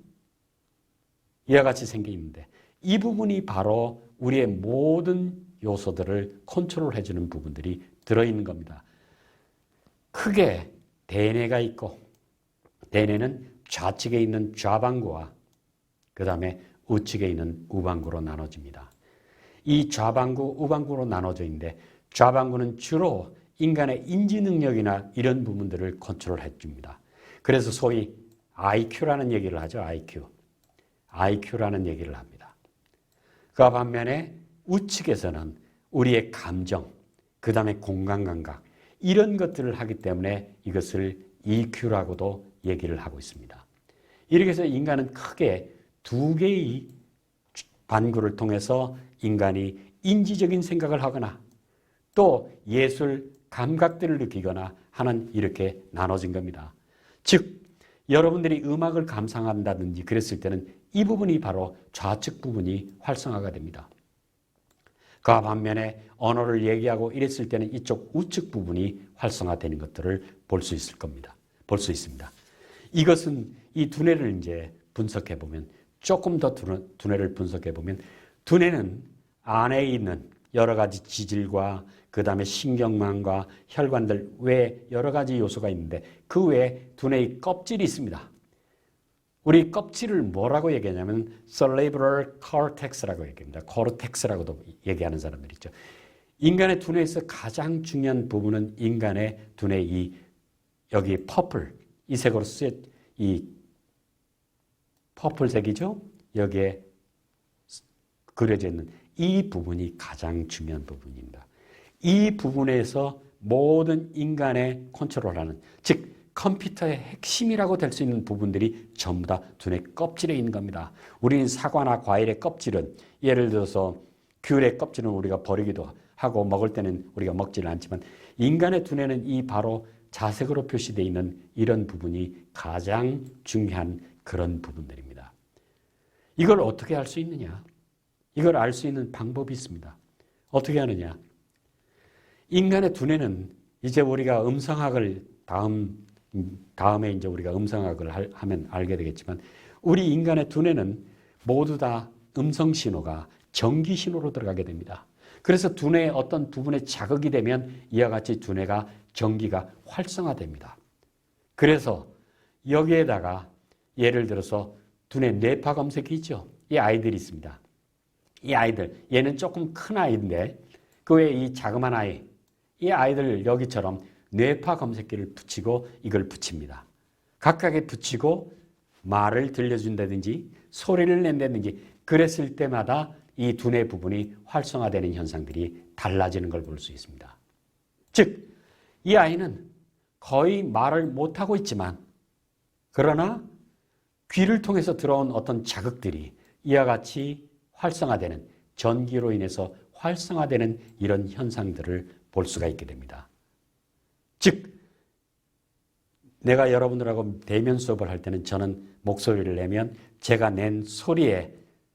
이와 같이 생겨 있는데 이 부분이 바로 우리의 모든 요소들을 컨트롤해주는 부분들이 들어있는 겁니다. 크게 대뇌가 있고 대뇌는 좌측에 있는 좌방구와 그 다음에 우측에 있는 우방구로 나눠집니다. 이 좌방구, 우방구로 나눠져 있는데 좌방구는 주로 인간의 인지 능력이나 이런 부분들을 컨트롤해 줍니다. 그래서 소위 IQ라는 얘기를 하죠. IQ라는 얘기를 합니다. 그 반면에 우측에서는 우리의 감정, 그 다음에 공간감각 이런 것들을 하기 때문에 이것을 EQ라고도 얘기를 하고 있습니다. 이렇게 해서 인간은 크게 두 개의 반구를 통해서 인간이 인지적인 생각을 하거나 또 예술 감각들을 느끼거나 하는 이렇게 나눠진 겁니다. 즉 여러분들이 음악을 감상한다든지 그랬을 때는 이 부분이 바로 좌측 부분이 활성화가 됩니다. 그와 반면에 언어를 얘기하고 이랬을 때는 이쪽 우측 부분이 활성화되는 것들을 볼 수 있을 겁니다. 볼 수 있습니다. 이것은 이 두뇌를 이제 분석해 보면 조금 더 두뇌를 분석해 보면 두뇌는 안에 있는 여러 가지 지질과 그 다음에 신경망과 혈관들 외에 여러 가지 요소가 있는데 그 외에 두뇌의 껍질이 있습니다. 우리 껍질을 뭐라고 얘기하냐면 cerebral cortex라고 얘기합니다. cortex라고도 얘기하는 사람들 있죠. 인간의 두뇌에서 가장 중요한 부분은 인간의 두뇌 이 여기 퍼플 이 색으로 이 퍼플색이죠. 여기에 그려져 있는 이 부분이 가장 중요한 부분입니다. 이 부분에서 모든 인간의 컨트롤하는 즉 컴퓨터의 핵심이라고 될 수 있는 부분들이 전부 다 두뇌 껍질에 있는 겁니다. 우리는 사과나 과일의 껍질은 예를 들어서 귤의 껍질은 우리가 버리기도 하고 먹을 때는 우리가 먹지는 않지만 인간의 두뇌는 이 바로 자색으로 표시되어 있는 이런 부분이 가장 중요한 그런 부분들입니다. 이걸 어떻게 알 수 있느냐? 이걸 알 수 있는 방법이 있습니다. 어떻게 하느냐? 인간의 두뇌는 이제 우리가 음성학을 다음에 이제 우리가 음성학을 하면 알게 되겠지만 우리 인간의 두뇌는 모두 다 음성 신호가 전기 신호로 들어가게 됩니다. 그래서 두뇌의 어떤 부분에 자극이 되면 이와 같이 두뇌가 전기가 활성화됩니다. 그래서 여기에다가 예를 들어서 두뇌 뇌파 검색기 있죠. 이 아이들이 있습니다. 이 아이들 얘는 조금 큰 아이인데 그 외에 이 자그만 아이 이 아이들 여기처럼 뇌파 검색기를 붙이고 이걸 붙입니다. 각각에 붙이고 말을 들려준다든지 소리를 낸다든지 그랬을 때마다 이 두뇌 부분이 활성화되는 현상들이 달라지는 걸 볼 수 있습니다. 즉, 이 아이는 거의 말을 못하고 있지만 그러나 귀를 통해서 들어온 어떤 자극들이 이와 같이 활성화되는 전기로 인해서 활성화되는 이런 현상들을 볼 수가 있게 됩니다. 즉 내가 여러분들하고 대면 수업을 할 때는 저는 목소리를 내면 제가 낸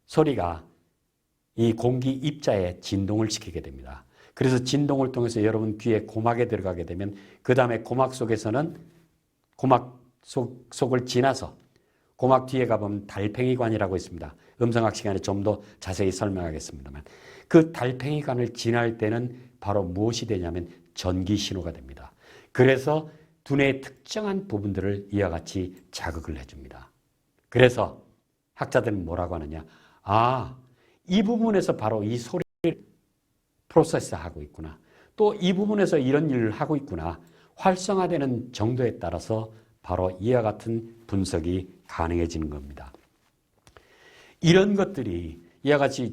소리가 이 공기 입자에 진동을 시키게 됩니다. 그래서 진동을 통해서 여러분 귀에 고막에 들어가게 되면 그 다음에 고막 속에서는 고막 속을 지나서 고막 뒤에 가보면 달팽이관이라고 있습니다. 음성학 시간에 좀 더 자세히 설명하겠습니다만 그 달팽이관을 지날 때는 바로 무엇이 되냐면 전기 신호가 됩니다. 그래서 두뇌의 특정한 부분들을 이와 같이 자극을 해줍니다. 그래서 학자들은 뭐라고 하느냐? 이 부분에서 바로 이 소리를 프로세스하고 있구나. 또 이 부분에서 이런 일을 하고 있구나. 활성화되는 정도에 따라서 바로 이와 같은 분석이 가능해지는 겁니다. 이런 것들이 이와 같이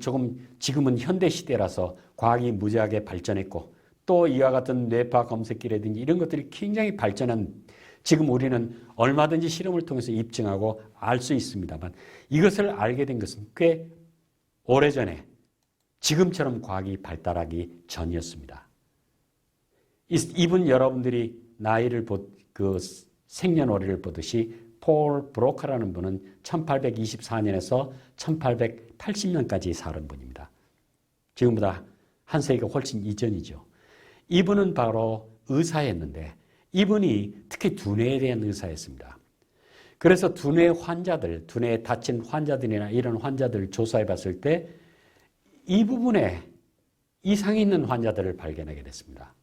지금은 현대시대라서 과학이 무지하게 발전했고 또 이와 같은 뇌파 검색기라든지 이런 것들이 굉장히 발전한 지금 우리는 얼마든지 실험을 통해서 입증하고 알 수 있습니다만 이것을 알게 된 것은 꽤 오래전에 지금처럼 과학이 발달하기 전이었습니다. 이분 여러분들이 생년월일을 보듯이 폴 브로카라는 분은 1824년에서 1880년까지 살은 분입니다. 지금보다 한 세기가 훨씬 이전이죠. 이분은 바로 의사였는데 이분이 특히 두뇌에 대한 의사였습니다. 그래서 두뇌에 다친 환자들이나 이런 환자들을 조사해 봤을 때 이 부분에 이상이 있는 환자들을 발견하게 됐습니다.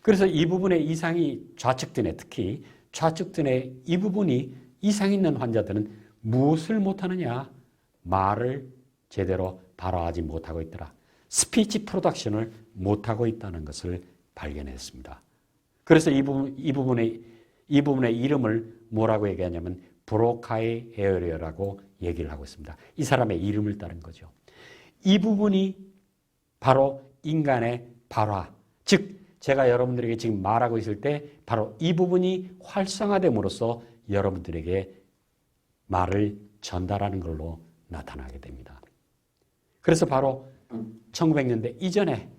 그래서 이 부분에 이상이 좌측두뇌, 특히 좌측두뇌 이 부분이 이상이 있는 환자들은 무엇을 못하느냐? 말을 제대로 발화하지 못하고 있더라. 스피치 프로덕션을 못하고 있다는 것을 발견했습니다. 그래서 이 부분의 이름을 뭐라고 얘기하냐면 브로카의 에어리어라고 얘기를 하고 있습니다. 이 사람의 이름을 따른 거죠. 이 부분이 바로 인간의 발화, 즉 제가 여러분들에게 지금 말하고 있을 때 바로 이 부분이 활성화됨으로써 여러분들에게 말을 전달하는 걸로 나타나게 됩니다. 그래서 바로 1900년대 이전에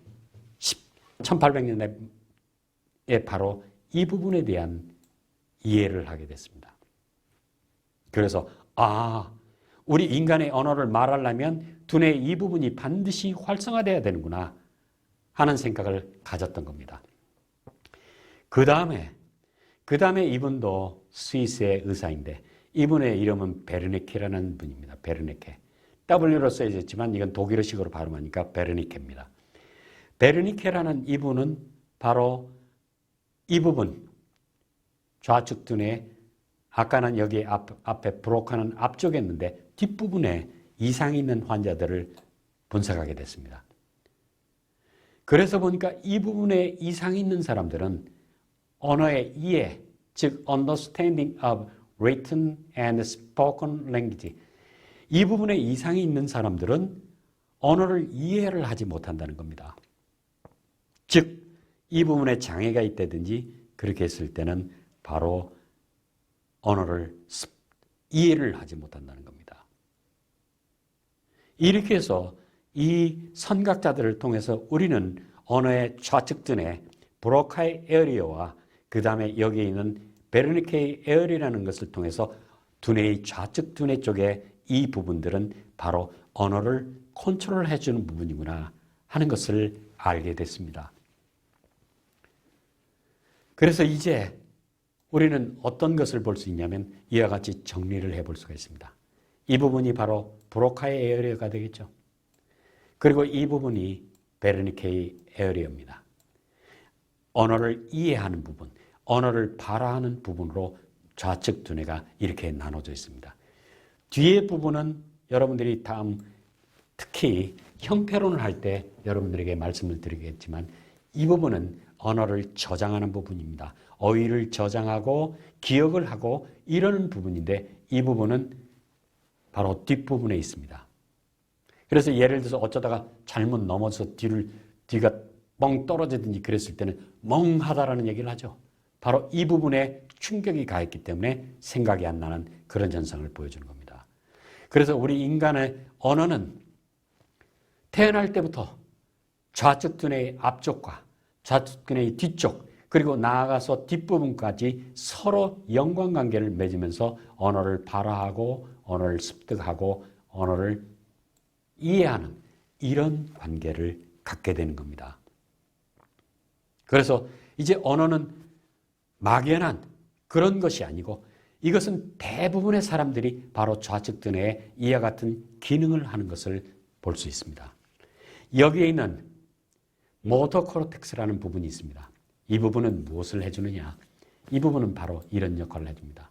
1800년대에 바로 이 부분에 대한 이해를 하게 됐습니다. 그래서 우리 인간의 언어를 말하려면 두뇌의 이 부분이 반드시 활성화돼야 되는구나 하는 생각을 가졌던 겁니다. 그 다음에 이분도 스위스의 의사인데 이분의 이름은 베르니케라는 분입니다. 베르니케. W로 써있지만 이건 독일어식으로 발음하니까 베르니케입니다. 베르니케라는 이분은 바로 이 부분 좌측 두뇌 아까는 여기 앞에 브로카는 앞쪽에 있는데 뒷부분에 이상이 있는 환자들을 분석하게 됐습니다. 그래서 보니까 이 부분에 이상이 있는 사람들은 언어의 이해, 즉 understanding of written and spoken language, 이 부분에 이상이 있는 사람들은 언어를 이해를 하지 못한다는 겁니다. 즉, 이 부분에 장애가 있다든지 그렇게 했을 때는 바로 언어를 이해를 하지 못한다는 겁니다. 이렇게 해서 이 선각자들을 통해서 우리는 언어의 좌측 두뇌 브로카의 에어리어와 그 다음에 여기에 있는 베르니케의 에어리라는 것을 통해서 두뇌의 좌측 두뇌 쪽에 이 부분들은 바로 언어를 컨트롤해 주는 부분이구나 하는 것을 알게 됐습니다. 그래서 이제 우리는 어떤 것을 볼 수 있냐면 이와 같이 정리를 해볼 수가 있습니다. 이 부분이 바로 브로카의 에어리어가 되겠죠. 그리고 이 부분이 베르니케의 에어리어입니다. 언어를 이해하는 부분, 언어를 발화하는 부분으로 좌측 두뇌가 이렇게 나눠져 있습니다. 뒤에 부분은 여러분들이 특히 형태론을 할 때 여러분들에게 말씀을 드리겠지만 이 부분은 언어를 저장하는 부분입니다. 어휘를 저장하고 기억을 하고 이러는 부분인데 이 부분은 바로 뒷부분에 있습니다. 그래서 예를 들어서 어쩌다가 잘못 넘어서 뒤가 멍 떨어지든지 그랬을 때는 멍하다라는 얘기를 하죠. 바로 이 부분에 충격이 가했기 때문에 생각이 안 나는 그런 현상을 보여주는 겁니다. 그래서 우리 인간의 언어는 태어날 때부터 좌측 두뇌의 앞쪽과 좌측 두뇌의 뒤쪽 그리고 나아가서 뒷부분까지 서로 연관관계를 맺으면서 언어를 발화하고 언어를 습득하고 언어를 이해하는 이런 관계를 갖게 되는 겁니다. 그래서 이제 언어는 막연한 그런 것이 아니고 이것은 대부분의 사람들이 바로 좌측 두뇌에 이와 같은 기능을 하는 것을 볼 수 있습니다. 여기에 있는 모터 코르텍스라는 부분이 있습니다. 이 부분은 무엇을 해주느냐? 이 부분은 바로 이런 역할을 해줍니다.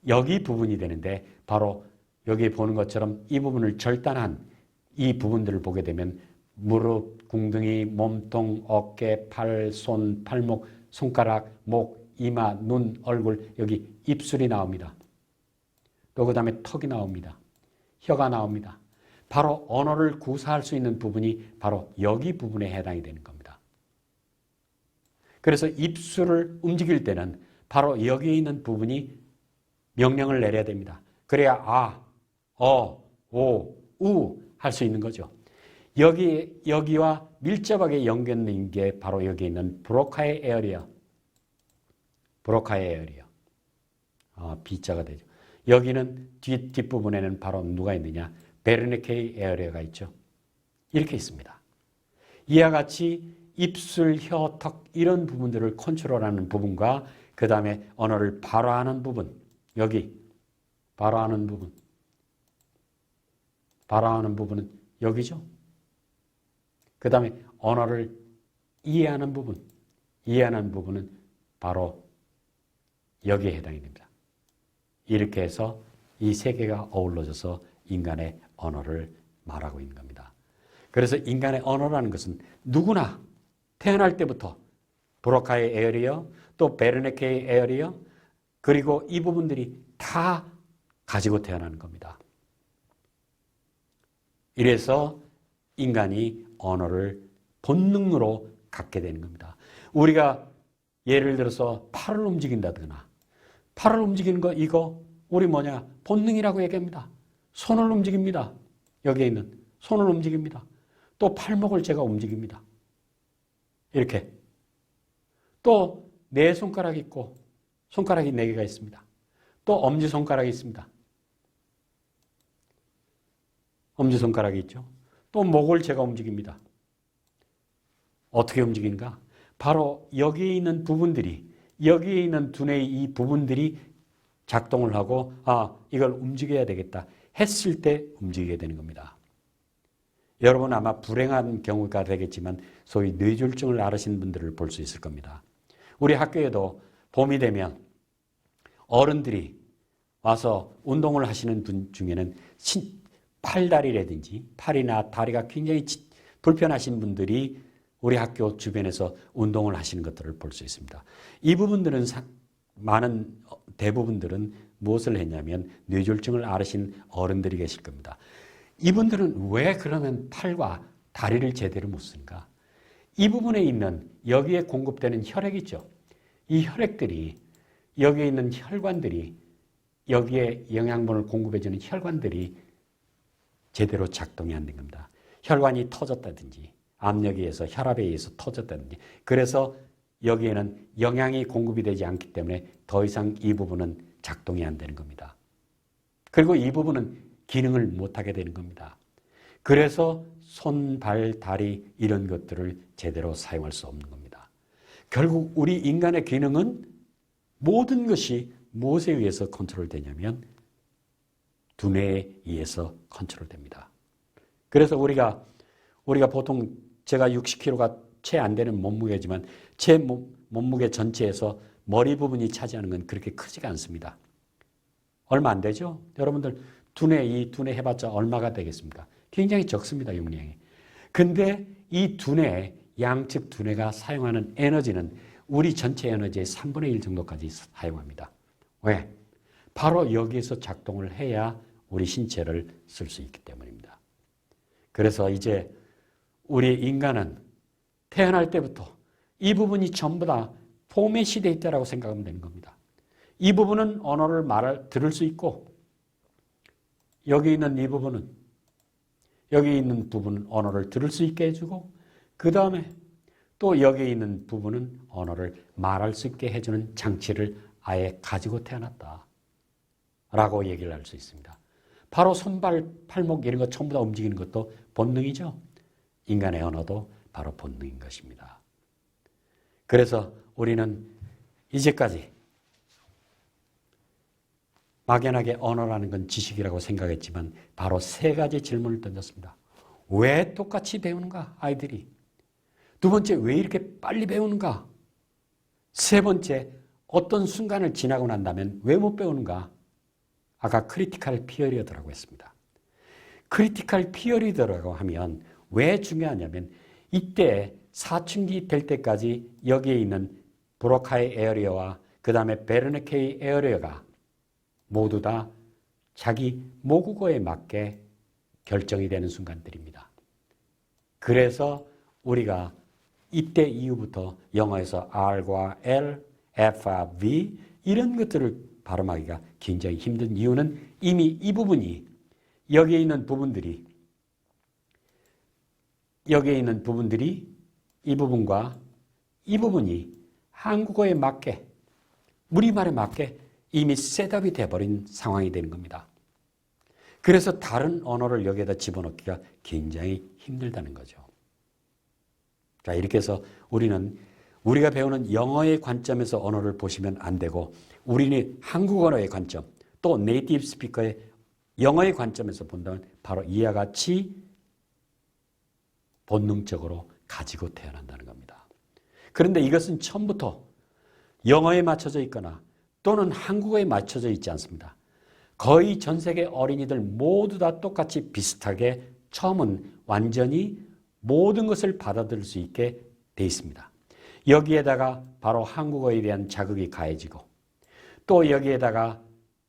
여기 부분이 되는데 바로 여기 보는 것처럼 이 부분을 절단한 이 부분들을 보게 되면 무릎, 궁둥이, 몸통, 어깨, 팔, 손, 팔목, 손가락, 목, 이마, 눈, 얼굴, 여기 입술이 나옵니다. 또 그 다음에 턱이 나옵니다. 혀가 나옵니다. 바로 언어를 구사할 수 있는 부분이 바로 여기 부분에 해당이 되는 겁니다. 그래서 입술을 움직일 때는 바로 여기에 있는 부분이 명령을 내려야 됩니다. 그래야 아, 어, 오, 우 할 수 있는 거죠. 여기와 밀접하게 연결된 게 바로 여기 있는 브로카의 에어리어. 브로카의 에어리어. B자가 되죠. 여기는 뒷부분에는 바로 누가 있느냐? 베르니케의 에어리어가 있죠. 이렇게 있습니다. 이와 같이 입술, 혀, 턱 이런 부분들을 컨트롤하는 부분과 그 다음에 언어를 발화하는 부분, 여기 발화하는 부분, 발화하는 부분은 여기죠. 그 다음에 언어를 이해하는 부분, 이해하는 부분은 바로 여기에 해당이 됩니다. 이렇게 해서 이 세 개가 어우러져서 인간의 언어를 말하고 있는 겁니다. 그래서 인간의 언어라는 것은 누구나 태어날 때부터 브로카의 에어리어, 또 베르니케의 에어리어, 그리고 이 부분들이 다 가지고 태어나는 겁니다. 이래서 인간이 언어를 본능으로 갖게 되는 겁니다. 우리가 예를 들어서 팔을 움직인다거나 팔을 움직이는 거 이거 우리 뭐냐? 본능이라고 얘기합니다. 손을 움직입니다. 여기에 있는 손을 움직입니다. 또 팔목을 제가 움직입니다. 이렇게. 또 네 손가락이 있고 손가락이 4개가 있습니다. 또 엄지손가락이 있습니다. 엄지손가락이 있죠. 또 목을 제가 움직입니다. 어떻게 움직이는가? 바로 여기에 있는 부분들이, 여기에 있는 두뇌의 이 부분들이 작동을 하고 이걸 움직여야 되겠다 했을 때 움직이게 되는 겁니다. 여러분 아마 불행한 경우가 되겠지만 소위 뇌졸중을 앓으신 분들을 볼 수 있을 겁니다. 우리 학교에도 봄이 되면 어른들이 와서 운동을 하시는 분 중에는 팔다리라든지 팔이나 다리가 굉장히 불편하신 분들이 우리 학교 주변에서 운동을 하시는 것들을 볼 수 있습니다. 이 부분들은 대부분들은 무엇을 했냐면 뇌졸중을 앓으신 어른들이 계실 겁니다. 이분들은 왜 그러면 팔과 다리를 제대로 못 쓰는가? 이 부분에 있는 여기에 공급되는 혈액 있죠. 이 혈액들이 여기에 있는 혈관들이 여기에 영양분을 공급해주는 혈관들이 제대로 작동이 안 된 겁니다. 혈관이 터졌다든지 압력에 의해서 혈압에 의해서 터졌다든지 그래서 여기에는 영양이 공급이 되지 않기 때문에 더 이상 이 부분은 작동이 안 되는 겁니다. 그리고 이 부분은 기능을 못하게 되는 겁니다. 그래서 손, 발, 다리 이런 것들을 제대로 사용할 수 없는 겁니다. 결국 우리 인간의 기능은 모든 것이 무엇에 의해서 컨트롤되냐면 두뇌에 의해서 컨트롤됩니다. 그래서 우리가 보통 제가 60kg가 채 안 되는 몸무게지만 제 몸무게 전체에서 머리 부분이 차지하는 건 그렇게 크지가 않습니다. 얼마 안 되죠? 여러분들 이 두뇌 해봤자 얼마가 되겠습니까? 굉장히 적습니다, 용량이. 근데 이 두뇌, 양측 두뇌가 사용하는 에너지는 우리 전체 에너지의 3분의 1 정도까지 사용합니다. 왜? 바로 여기에서 작동을 해야 우리 신체를 쓸 수 있기 때문입니다. 그래서 이제 우리 인간은 태어날 때부터 이 부분이 전부 다 포맷이 되어 있다고 생각하면 되는 겁니다. 이 부분은 언어를 들을 수 있고 여기 있는 이 부분은 여기 있는 부분은 언어를 들을 수 있게 해주고 그 다음에 또 여기 있는 부분은 언어를 말할 수 있게 해주는 장치를 아예 가지고 태어났다 라고 얘기를 할 수 있습니다. 바로 손발, 팔목 이런 것 전부 다 움직이는 것도 본능이죠. 인간의 언어도 바로 본능인 것입니다. 그래서 우리는 이제까지 막연하게 언어라는 건 지식이라고 생각했지만 바로 3가지 질문을 던졌습니다. 왜 똑같이 배우는가, 아이들이? 2번째, 왜 이렇게 빨리 배우는가? 3번째, 어떤 순간을 지나고 난다면 왜 못 배우는가? 아까 크리티컬 피어리어드라고 했습니다. 크리티컬 피어리어드라고 하면 왜 중요하냐면 이때 사춘기 될 때까지 여기에 있는 브로카의 에어리어와 그 다음에 베르네케의 에어리어가 모두 다 자기 모국어에 맞게 결정이 되는 순간들입니다. 그래서 우리가 이때 이후부터 영어에서 R과 L, F와 V 이런 것들을 발음하기가 굉장히 힘든 이유는 이미 이 부분이 여기에 있는 부분들이 이 부분과 이 부분이 한국어에 맞게 우리말에 맞게 이미 셋업이 돼버린 상황이 되는 겁니다. 그래서 다른 언어를 여기에다 집어넣기가 굉장히 힘들다는 거죠. 자, 이렇게 해서 우리가 배우는 영어의 관점에서 언어를 보시면 안 되고 우리는 한국 언어의 관점 또 네이티브 스피커의 영어의 관점에서 본다면 바로 이와 같이 본능적으로 가지고 태어난다는 겁니다. 그런데 이것은 처음부터 영어에 맞춰져 있거나 또는 한국어에 맞춰져 있지 않습니다. 거의 전 세계 어린이들 모두 다 똑같이 비슷하게 처음은 완전히 모든 것을 받아들일 수 있게 돼 있습니다. 여기에다가 바로 한국어에 대한 자극이 가해지고 또 여기에다가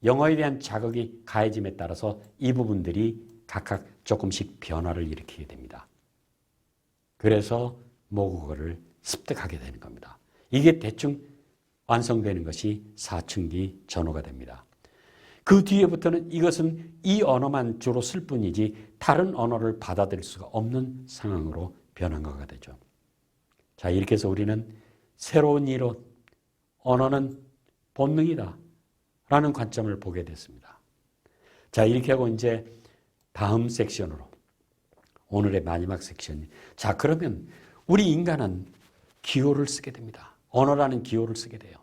영어에 대한 자극이 가해짐에 따라서 이 부분들이 각각 조금씩 변화를 일으키게 됩니다. 그래서 모국어를 습득하게 되는 겁니다. 이게 대충 완성되는 것이 사춘기 전후가 됩니다. 그 뒤에부터는 이것은 이 언어만 주로 쓸 뿐이지 다른 언어를 받아들일 수가 없는 상황으로 변한 것가 되죠. 자, 이렇게 해서 우리는 새로운 이론, 언어는 본능이다 라는 관점을 보게 됐습니다. 자, 이렇게 하고 이제 다음 섹션으로 오늘의 마지막 섹션. 자, 그러면 우리 인간은 기호를 쓰게 됩니다. 언어라는 기호를 쓰게 돼요.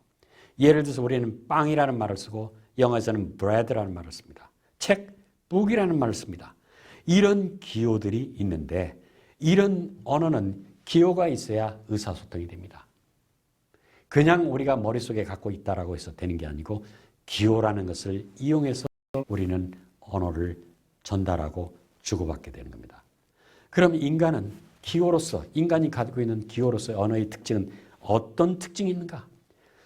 예를 들어서 우리는 빵이라는 말을 쓰고 영어에서는 bread라는 말을 씁니다. 책, book이라는 말을 씁니다. 이런 기호들이 있는데 이런 언어는 기호가 있어야 의사소통이 됩니다. 그냥 우리가 머릿속에 갖고 있다라고 해서 되는 게 아니고 기호라는 것을 이용해서 우리는 언어를 전달하고 주고받게 되는 겁니다. 그럼 인간은 기호로서, 인간이 가지고 있는 기호로서의 언어의 특징은 어떤 특징이 있는가?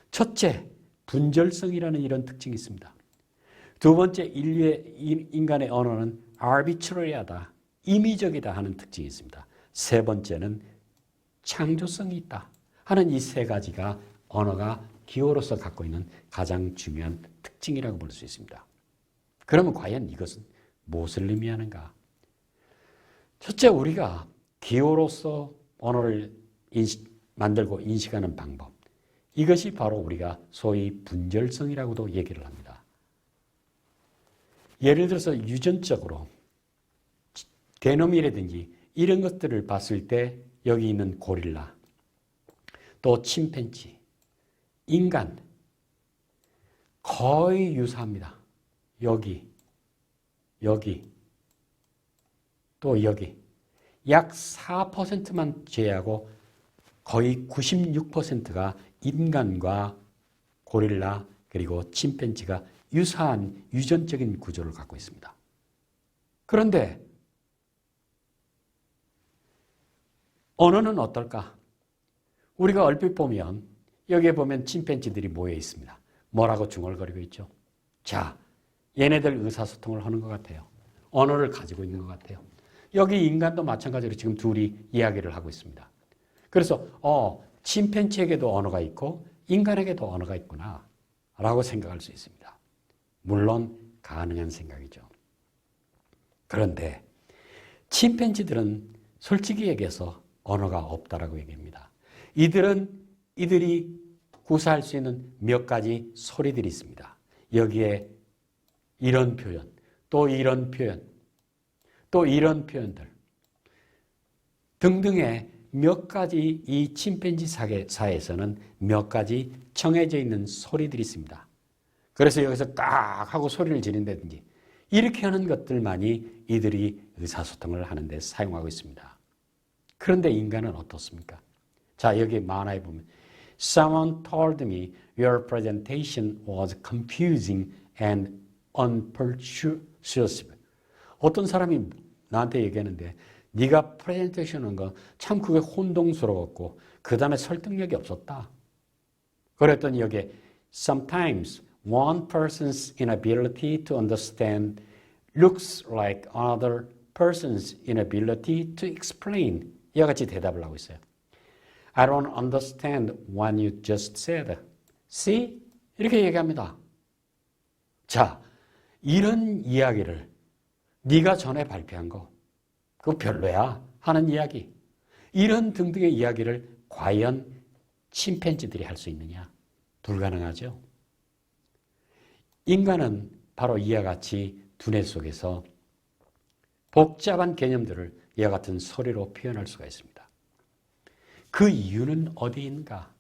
첫째, 분절성이라는 이런 특징이 있습니다. 두 번째, 인간의 언어는 arbitrary하다, 임의적이다 하는 특징이 있습니다. 세 번째는 창조성이 있다 하는 이 세 가지가 언어가 기호로서 갖고 있는 가장 중요한 특징이라고 볼 수 있습니다. 그러면 과연 이것은 무엇을 의미하는가? 첫째, 우리가 기호로서 언어를 만들고 인식하는 방법. 이것이 바로 우리가 소위 분절성이라고도 얘기를 합니다. 예를 들어서 유전적으로 게놈이라든지 이런 것들을 봤을 때 여기 있는 고릴라, 또 침팬지, 인간 거의 유사합니다. 여기, 또 여기. 약 4%만 제외하고 거의 96%가 인간과 고릴라 그리고 침팬지가 유사한 유전적인 구조를 갖고 있습니다. 그런데 언어는 어떨까? 우리가 얼핏 보면 여기에 보면 침팬지들이 모여 있습니다. 뭐라고 중얼거리고 있죠? 자, 얘네들 의사소통을 하는 것 같아요. 언어를 가지고 있는 것 같아요. 여기 인간도 마찬가지로 지금 둘이 이야기를 하고 있습니다. 그래서 침팬지에게도 언어가 있고 인간에게도 언어가 있구나 라고 생각할 수 있습니다. 물론 가능한 생각이죠. 그런데 침팬지들은 솔직히 얘기해서 언어가 없다라고 얘기합니다. 이들이 구사할 수 있는 몇 가지 소리들이 있습니다. 여기에 이런 표현, 또 이런 표현, 또 이런 표현들 등등의 몇 가지 이 침팬지 사회에서는 몇 가지 정해져 있는 소리들이 있습니다. 그래서 여기서 깍 하고 소리를 지른다든지 이렇게 하는 것들만이 이들이 의사소통을 하는 데 사용하고 있습니다. 그런데 인간은 어떻습니까? 자, 여기 만화에 보면 Someone told me your presentation was confusing and unpersuasive. 어떤 사람이 나한테 얘기하는데 네가 프레젠테이션 한 거 참 그게 혼동스러웠고 그 다음에 설득력이 없었다. 그랬더니 여기에 Sometimes one person's inability to understand looks like another person's inability to explain. 이와 같이 대답을 하고 있어요. I don't understand what you just said. See? 이렇게 얘기합니다. 자, 이런 이야기를 네가 전에 발표한 거 그거 별로야 하는 이야기, 이런 등등의 이야기를 과연 침팬지들이 할 수 있느냐? 불가능하죠. 인간은 바로 이와 같이 두뇌 속에서 복잡한 개념들을 이와 같은 소리로 표현할 수가 있습니다. 그 이유는 어디에 있는가?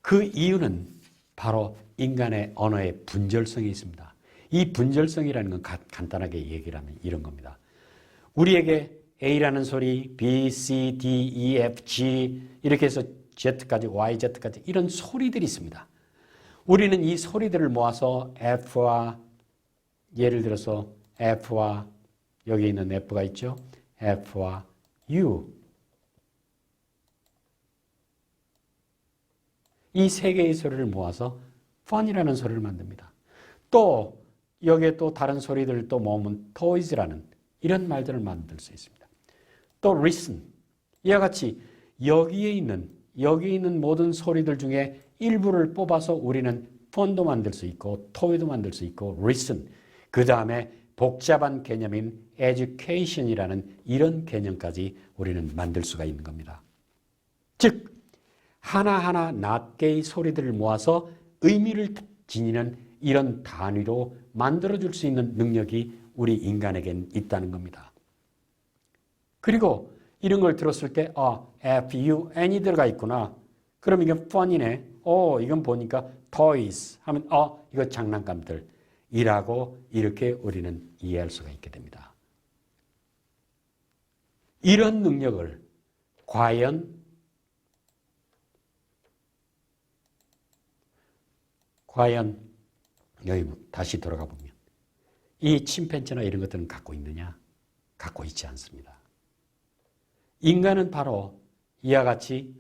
그 이유는 바로 인간의 언어의 분절성이 있습니다. 이 분절성이라는 건 간단하게 얘기를 하면 이런 겁니다. 우리에게 A라는 소리, B, C, D, E, F, G 이렇게 해서 Z까지, Y, Z까지 이런 소리들이 있습니다. 우리는 이 소리들을 모아서 F와 예를 들어서 F와 여기 있는 F가 있죠. F와 U 이 세 개의 소리를 모아서 fun이라는 소리를 만듭니다. 또 여기에 또 다른 소리들을 또 모으면 toys라는 이런 말들을 만들 수 있습니다. 또 listen 이와 같이 여기에 있는 모든 소리들 중에 일부를 뽑아서 우리는 폰도 만들 수 있고 토이도 만들 수 있고 listen, 그 다음에 복잡한 개념인 education이라는 이런 개념까지 우리는 만들 수가 있는 겁니다. 즉 하나하나 낱개의 소리들을 모아서 의미를 지니는 이런 단위로 만들어줄 수 있는 능력이 우리 인간에겐 있다는 겁니다. 그리고 이런 걸 들었을 때 F-U-N이 들어가 있구나. 그럼 이게 fun이네. 이건 보니까 toys 하면 이거 장난감들이라고 이렇게 우리는 이해할 수가 있게 됩니다. 이런 능력을 과연 여기 다시 돌아가 보면 이 침팬지나 이런 것들은 갖고 있느냐? 갖고 있지 않습니다. 인간은 바로 이와 같이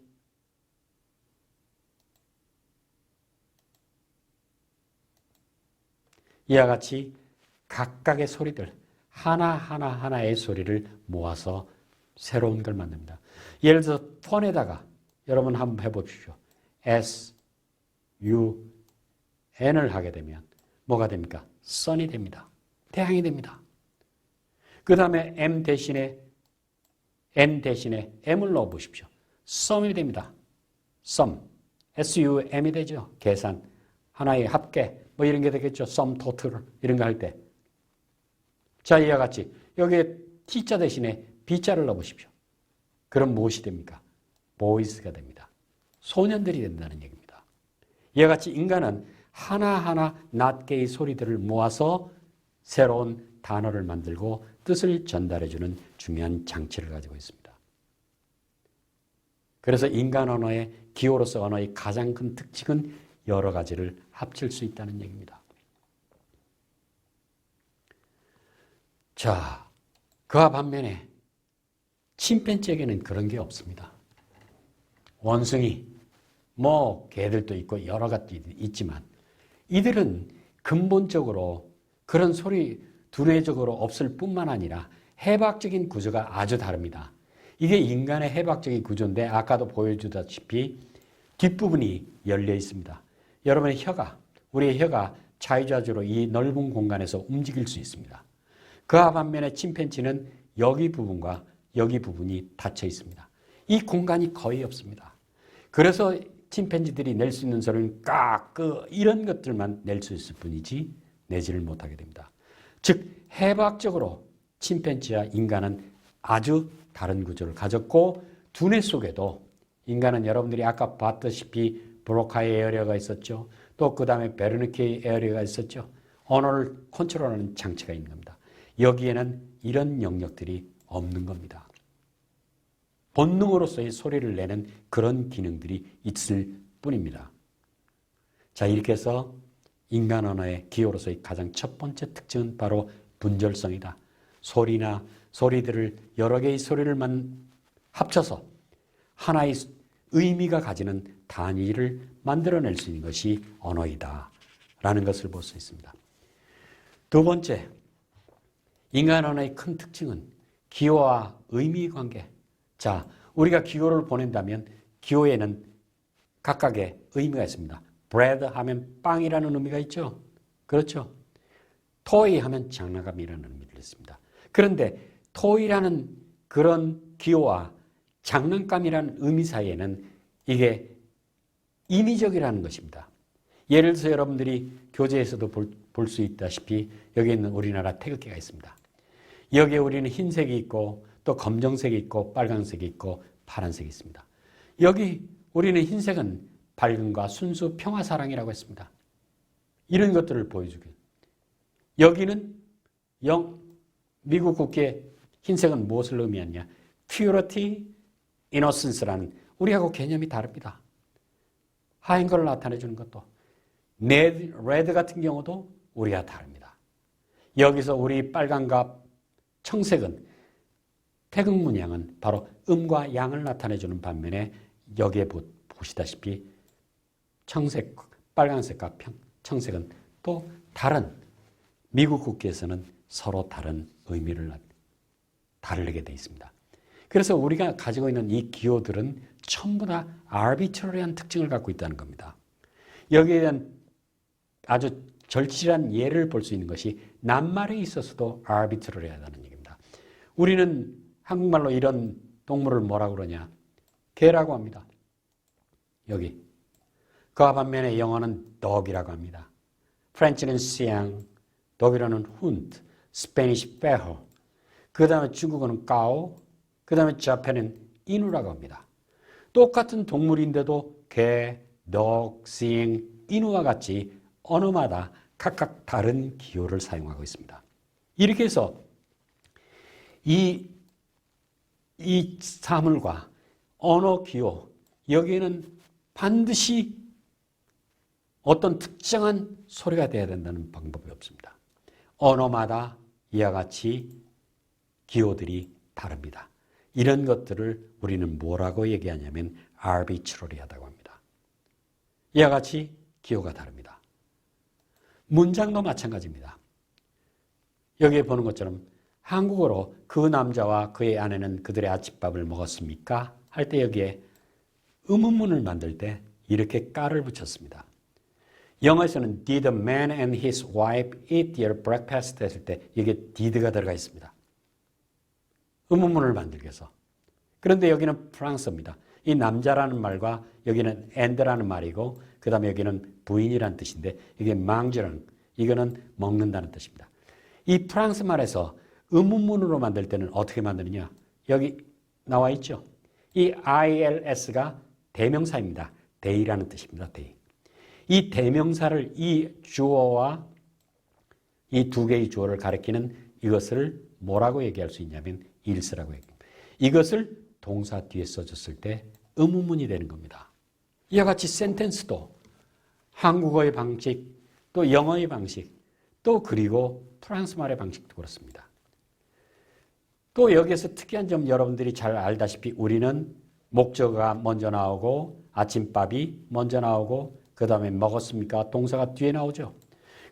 각각의 소리들, 하나의 소리를 모아서 새로운 걸 만듭니다. 예를 들어서 폰에다가 여러분 한번 해보십시오. S, U, N을 하게 되면 뭐가 됩니까? sun이 됩니다. 태양이 됩니다. 그 다음에 N 대신에 M을 넣어보십시오. sum이 됩니다. sum, S-U-M이 되죠. 계산, 하나의 합계, 뭐 이런 게 되겠죠. sum, total 이런 거 할 때. 자, 이와 같이 여기에 T자 대신에 B자를 넣어보십시오. 그럼 무엇이 됩니까? boys가 됩니다. 소년들이 된다는 얘기입니다. 이와 같이 인간은 하나하나 낱개의 소리들을 모아서 새로운 단어를 만들고 뜻을 전달해주는 중요한 장치를 가지고 있습니다. 그래서 인간 언어의 기호로서 언어의 가장 큰 특징은 여러 가지를 합칠 수 있다는 얘기입니다. 자, 그와 반면에 침팬지에게는 그런 게 없습니다. 원숭이, 개들도 있고 여러 가지 있지만 이들은 근본적으로 그런 소리 두뇌적으로 없을 뿐만 아니라 해박적인 구조가 아주 다릅니다. 이게 인간의 해박적인 구조인데 아까도 보여주다시피 뒷부분이 열려 있습니다. 여러분의 우리의 혀가 자유자재로 이 넓은 공간에서 움직일 수 있습니다. 그와 반면에 침팬지는 여기 부분과 여기 부분이 닫혀 있습니다. 이 공간이 거의 없습니다. 그래서 침팬지들이 낼 수 있는 소리는 이런 것들만 낼 수 있을 뿐이지 내지를 못하게 됩니다. 즉 해박적으로 침팬지와 인간은 아주 다른 구조를 가졌고 두뇌 속에도 인간은 여러분들이 아까 봤다시피 브로카의 에어리어가 있었죠. 또 그 다음에 베르니케의 에어리어가 있었죠. 언어를 컨트롤하는 장치가 있는 겁니다. 여기에는 이런 영역들이 없는 겁니다. 본능으로서의 소리를 내는 그런 기능들이 있을 뿐입니다. 자, 이렇게 해서 인간 언어의 기호로서의 가장 첫 번째 특징은 바로 분절성이다. 소리들을 여러 개의 소리를 합쳐서 하나의 의미가 가지는 단위를 만들어낼 수 있는 것이 언어이다 라는 것을 볼 수 있습니다. 두 번째, 인간 언어의 큰 특징은 기호와 의미 관계. 자, 우리가 기호를 보낸다면 기호에는 각각의 의미가 있습니다. bread 하면 빵이라는 의미가 있죠. 그렇죠. toy 하면 장난감이라는 의미를 있습니다. 그런데 toy라는 그런 기호와 장난감이라는 의미 사이에는 이게 임의적이라는 것입니다. 예를 들어서 여러분들이 교재에서도 볼 수 있다시피 여기 있는 우리나라 태극기가 있습니다. 여기에 우리는 흰색이 있고 또 검정색이 있고 빨간색이 있고 파란색이 있습니다. 여기 우리는 흰색은 밝음과 순수 평화사랑이라고 했습니다. 이런 것들을 보여주기. 여기는 미국 국기의 흰색은 무엇을 의미하냐? Purity, Innocence라는 우리하고 개념이 다릅니다. 하얀 걸 나타내주는 것도. 레드 같은 경우도 우리와 다릅니다. 여기서 우리 빨간과 청색은 태극 문양은 바로 음과 양을 나타내주는 반면에 여기에 보시다시피 청색, 빨간색과 청색은 또 다른 미국 국기에서는 서로 다른 의미를 다르게 되어 있습니다. 그래서 우리가 가지고 있는 이 기호들은 전부 다 arbitrary한 특징을 갖고 있다는 겁니다. 여기에 대한 아주 절실한 예를 볼 수 있는 것이 낱말에 있어서도 arbitrary하다는 얘기입니다. 우리는 한국말로 이런 동물을 뭐라고 그러냐? 개라고 합니다. 여기. 그와 반면에 영어는 dog이라고 합니다. 프렌치는 siang, 독일어는 hund, 스페니쉬 perro, 그 다음에 중국어는 cao, 그 다음에 자판은 이누라고 합니다. 똑같은 동물인데도 개, dog, siang, 이누와 같이 언어마다 각각 다른 기호를 사용하고 있습니다. 이렇게 해서 이 사물과 언어 기호, 여기에는 반드시 어떤 특정한 소리가 돼야 된다는 방법이 없습니다. 언어마다 이와 같이 기호들이 다릅니다. 이런 것들을 우리는 뭐라고 얘기하냐면 arbitrary하다고 합니다. 이와 같이 기호가 다릅니다. 문장도 마찬가지입니다. 여기에 보는 것처럼 한국어로 그 남자와 그의 아내는 그들의 아침밥을 먹었습니까? 할 때 여기에 의문문을 만들 때 이렇게 까를 붙였습니다. 영어에서는 Did the man and his wife eat their breakfast? 했을 때 여기에 did가 들어가 있습니다. 의문문을 만들기 위해서. 그런데 여기는 프랑스어입니다. 이 남자라는 말과 여기는 and라는 말이고 그 다음에 여기는 부인이라는 뜻인데 이게 망주라는 이거는 먹는다는 뜻입니다. 이 프랑스 말에서 의문문으로 만들 때는 어떻게 만드느냐? 여기 나와 있죠. 이 ILS가 대명사입니다. they라는 뜻입니다. they. 이 대명사를 이 주어와 이 두 개의 주어를 가리키는 이것을 뭐라고 얘기할 수 있냐면 ils라고 얘기합니다. 이것을 동사 뒤에 써줬을 때 의문문이 되는 겁니다. 이와 같이 센텐스도 한국어의 방식, 또 영어의 방식, 또 그리고 프랑스 말의 방식도 그렇습니다. 또 여기에서 특이한 점 여러분들이 잘 알다시피 우리는 목적어가 먼저 나오고 아침밥이 먼저 나오고 그 다음에 먹었습니까? 동사가 뒤에 나오죠.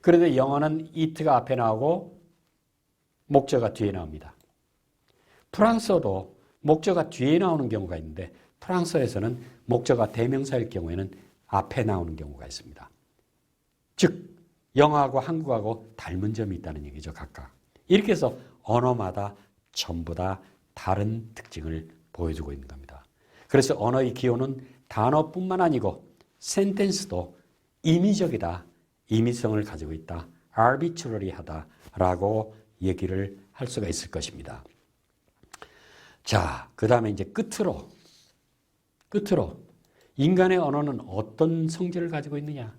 그런데 영어는 eat가 앞에 나오고 목적어가 뒤에 나옵니다. 프랑스어도 목적어가 뒤에 나오는 경우가 있는데 프랑스어에서는 목적어가 대명사일 경우에는 앞에 나오는 경우가 있습니다. 즉 영어하고 한국어하고 닮은 점이 있다는 얘기죠. 각각. 이렇게 해서 언어마다 전부 다 다른 특징을 보여주고 있는 겁니다. 그래서 언어의 기호는 단어뿐만 아니고 센텐스도 임의적이다, 임의성을 가지고 있다, arbitrary하다라고 얘기를 할 수가 있을 것입니다. 자, 그 다음에 이제 끝으로 인간의 언어는 어떤 성질을 가지고 있느냐?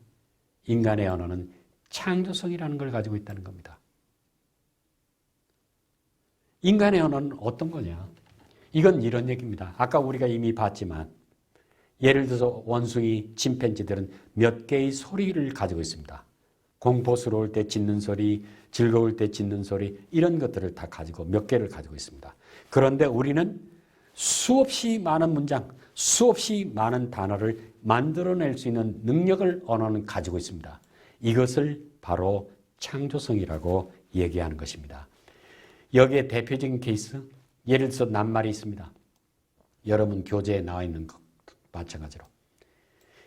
인간의 언어는 창조성이라는 걸 가지고 있다는 겁니다. 인간의 언어는 어떤 거냐? 이건 이런 얘기입니다. 아까 우리가 이미 봤지만 예를 들어서 원숭이, 침팬지들은 몇 개의 소리를 가지고 있습니다. 공포스러울 때 짖는 소리, 즐거울 때 짖는 소리 이런 것들을 다 가지고 몇 개를 가지고 있습니다. 그런데 우리는 수없이 많은 문장, 수없이 많은 단어를 만들어낼 수 있는 능력을 언어는 가지고 있습니다. 이것을 바로 창조성이라고 얘기하는 것입니다. 여기에 대표적인 케이스, 예를 들어서 낱말이 있습니다. 여러분 교재에 나와 있는 것 마찬가지로.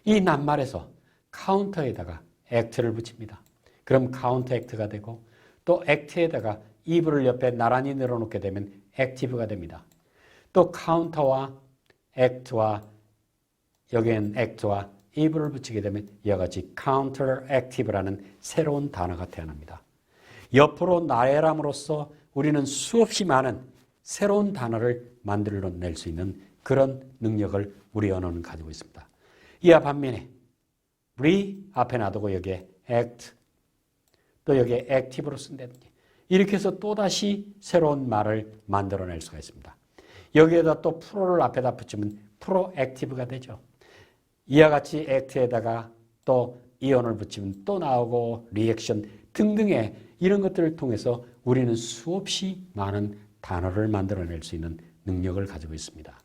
이 낱말에서 카운터에다가 act를 붙입니다. 그럼 카운터 액트가 되고 또 act에다가 이브를 옆에 나란히 늘어놓게 되면 active가 됩니다. 또 카운터와 act와 여기엔 act와 이브를 붙이게 되면 이와 같이 counteractive라는 새로운 단어가 태어납니다. 옆으로 나열함으로써 우리는 수없이 많은 새로운 단어를 만들어낼 수 있는 그런 능력을 우리 언어는 가지고 있습니다. 이와 반면에 re 앞에 놔두고 여기에 act 또 여기에 active로 쓴다든지 이렇게 해서 또다시 새로운 말을 만들어낼 수가 있습니다. 여기에다 또 pro를 앞에다 붙이면 proactive가 되죠. 이와 같이 act에다가 또 이온을 붙이면 또 나오고 리액션 등등의 이런 것들을 통해서 우리는 수없이 많은 단어를 만들어낼 수 있는 능력을 가지고 있습니다.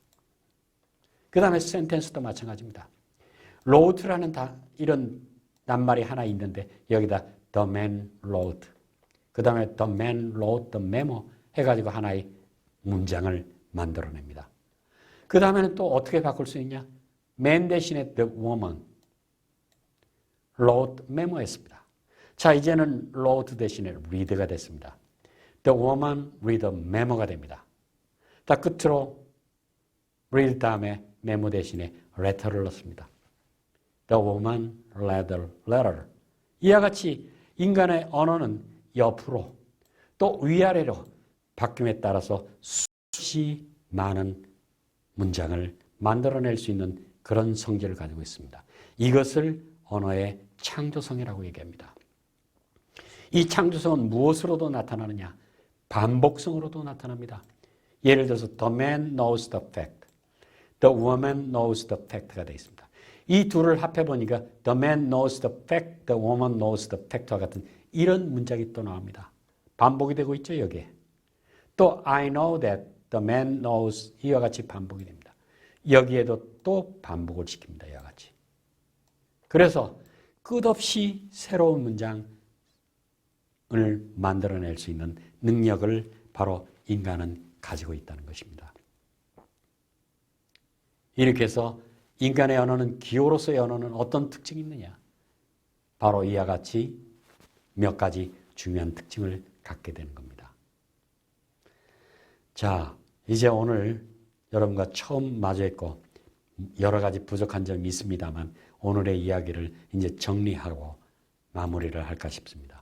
그 다음에 센텐스도 마찬가지입니다. wrote라는 이런 낱말이 하나 있는데 여기다 the man wrote 그 다음에 the man wrote the memo 해가지고 하나의 문장을 만들어냅니다. 그 다음에는 또 어떻게 바꿀 수 있냐? man 대신에 the woman wrote memo 했습니다. 자, 이제는 wrote 대신에 read가 됐습니다. The woman read a memo가 됩니다. 딱 끝으로 read 다음에 메모 대신에 letter를 넣습니다. The woman read a letter. 이와 같이 인간의 언어는 옆으로 또 위아래로 바뀜에 따라서 수없이 많은 문장을 만들어낼 수 있는 그런 성질을 가지고 있습니다. 이것을 언어의 창조성이라고 얘기합니다. 이 창조성은 무엇으로도 나타나느냐? 반복성으로도 나타납니다. 예를 들어서 the man knows the fact, the woman knows the fact가 되어 있습니다. 이 둘을 합해보니까 the man knows the fact, the woman knows the fact와 같은 이런 문장이 또 나옵니다. 반복이 되고 있죠, 여기에. 또 I know that the man knows 이와 같이 반복이 됩니다. 여기에도 또 반복을 시킵니다. 이와 같이. 그래서 끝없이 새로운 문장을 만들어낼 수 있는 능력을 바로 인간은 가지고 있다는 것입니다. 이렇게 해서 인간의 언어는 기호로서의 언어는 어떤 특징이 있느냐? 바로 이와 같이 몇 가지 중요한 특징을 갖게 되는 겁니다. 자, 이제 오늘 여러분과 처음 마주했고 여러 가지 부족한 점이 있습니다만 오늘의 이야기를 이제 정리하고 마무리를 할까 싶습니다.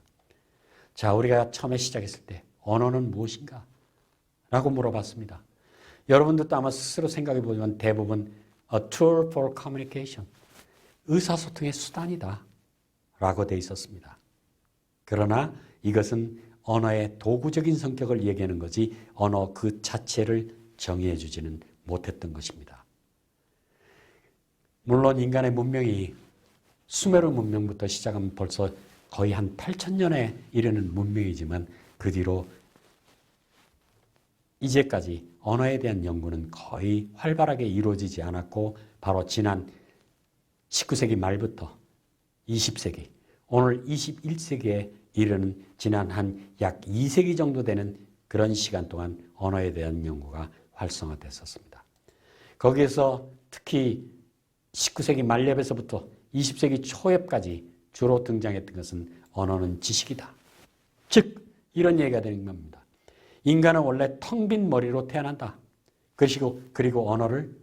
자, 우리가 처음에 시작했을 때 언어는 무엇인가? 라고 물어봤습니다. 여러분들도 아마 스스로 생각해 보지만 대부분 a tool for communication, 의사소통의 수단이다 라고 되어 있었습니다. 그러나 이것은 언어의 도구적인 성격을 얘기하는 거지 언어 그 자체를 정의해 주지는 못했던 것입니다. 물론 인간의 문명이 수메르 문명부터 시작하면 벌써 거의 한 8,000년에 이르는 문명이지만 그 뒤로 이제까지 언어에 대한 연구는 거의 활발하게 이루어지지 않았고 바로 지난 19세기 말부터 20세기, 오늘 21세기에 이르는 지난 한 약 2세기 정도 되는 그런 시간 동안 언어에 대한 연구가 활성화됐었습니다. 거기에서 특히 19세기 말엽에서부터 20세기 초엽까지 주로 등장했던 것은 언어는 지식이다. 즉 이런 얘기가 되는 겁니다. 인간은 원래 텅 빈 머리로 태어난다. 그리고 언어를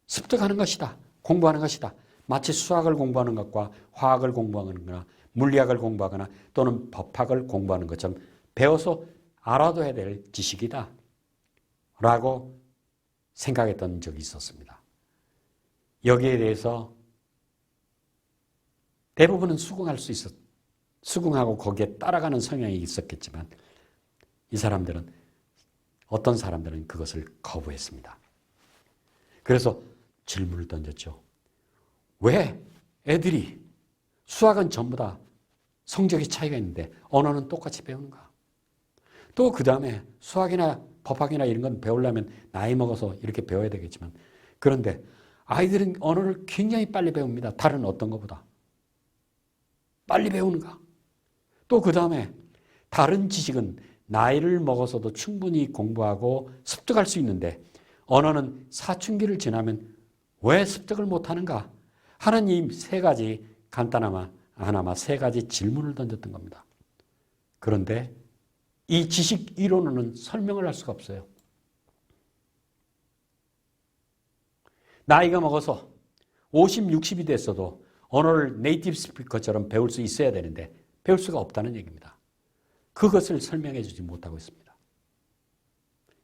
습득하는 것이다. 공부하는 것이다. 마치 수학을 공부하는 것과 화학을 공부하는 거나 물리학을 공부하거나 또는 법학을 공부하는 것처럼 배워서 알아둬야 될 지식이다. 라고 생각했던 적이 있었습니다. 여기에 대해서 대부분은 수긍하고 거기에 따라가는 성향이 있었겠지만 어떤 사람들은 그것을 거부했습니다. 그래서 질문을 던졌죠. 왜 애들이 수학은 전부 다 성적이 차이가 있는데 언어는 똑같이 배우는가? 또 그 다음에 수학이나 법학이나 이런 건 배우려면 나이 먹어서 이렇게 배워야 되겠지만 그런데 아이들은 언어를 굉장히 빨리 배웁니다. 다른 어떤 것보다. 빨리 배우는가? 또 그 다음에 다른 지식은 나이를 먹어서도 충분히 공부하고 습득할 수 있는데 언어는 사춘기를 지나면 왜 습득을 못하는가? 하는 이 세 가지 하나마 세 가지 질문을 던졌던 겁니다. 그런데 이 지식 이론으로는 설명을 할 수가 없어요. 나이가 먹어서 50, 60이 됐어도 언어를 네이티브 스피커처럼 배울 수 있어야 되는데 배울 수가 없다는 얘기입니다. 그것을 설명해 주지 못하고 있습니다.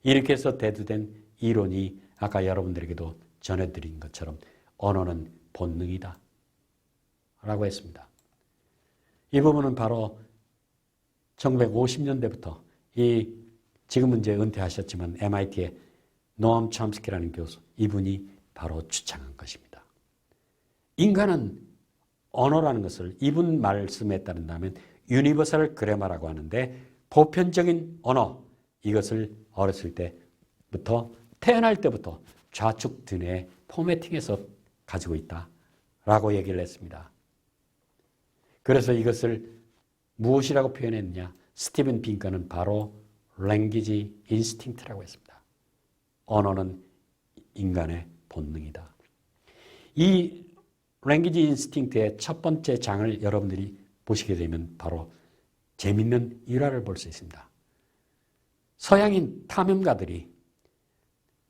이렇게 해서 대두된 이론이 아까 여러분들에게도 전해드린 것처럼 언어는 본능이다 라고 했습니다. 이 부분은 바로 1950년대부터 지금은 이제 은퇴하셨지만 MIT의 노암 첨스키라는 교수, 이분이 바로 주창한 것입니다. 인간은 언어라는 것을 이분 말씀에 따른다면 유니버설 그래머라고 하는데 보편적인 언어, 이것을 어렸을 때부터 태어날 때부터 좌측 두뇌 포매팅해서 가지고 있다라고 얘기를 했습니다. 그래서 이것을 무엇이라고 표현했느냐? 스티븐 핑커는 바로 language instinct라고 했습니다. 언어는 인간의 본능이다. 이 language instinct의 첫 번째 장을 여러분들이 보시게 되면 바로 재밌는 일화를 볼 수 있습니다. 서양인 탐험가들이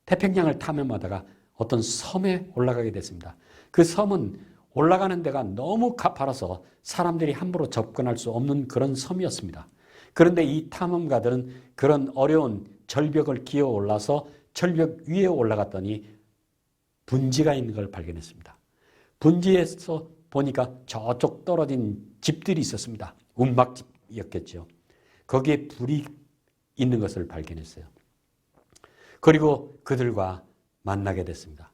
태평양을 탐험하다가 어떤 섬에 올라가게 됐습니다. 그 섬은 올라가는 데가 너무 가파라서 사람들이 함부로 접근할 수 없는 그런 섬이었습니다. 그런데 이 탐험가들은 그런 어려운 절벽을 기어 올라서 절벽 위에 올라갔더니 분지가 있는 걸 발견했습니다. 분지에서 보니까 저쪽 떨어진 집들이 있었습니다. 움막집이었겠죠. 거기에 불이 있는 것을 발견했어요. 그리고 그들과 만나게 됐습니다.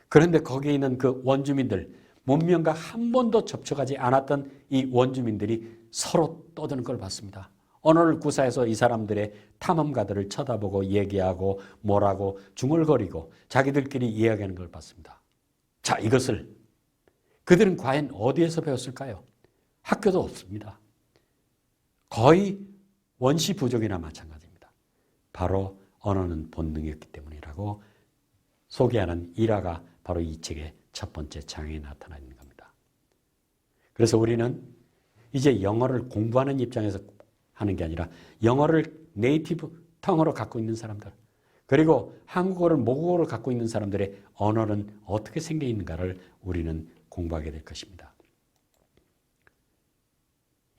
그런데 거기에 있는 그 원주민들, 문명과 한 번도 접촉하지 않았던 이 원주민들이 서로 떠드는 걸 봤습니다. 언어를 구사해서 이 사람들의 탐험가들을 쳐다보고 얘기하고 뭐라고 중얼거리고 자기들끼리 이야기하는 걸 봤습니다. 자, 이것을 그들은 과연 어디에서 배웠을까요? 학교도 없습니다. 거의 원시 부족이나 마찬가지입니다. 바로 언어는 본능이었기 때문이라고 소개하는 일화가 바로 이 책의 첫 번째 장에 나타나 있는 겁니다. 그래서 우리는 이제 영어를 공부하는 입장에서 하는 게 아니라 영어를 네이티브 텅으로 갖고 있는 사람들, 그리고 한국어를 모국어로 갖고 있는 사람들의 언어는 어떻게 생겨 있는가를 우리는 공부하게 될 것입니다.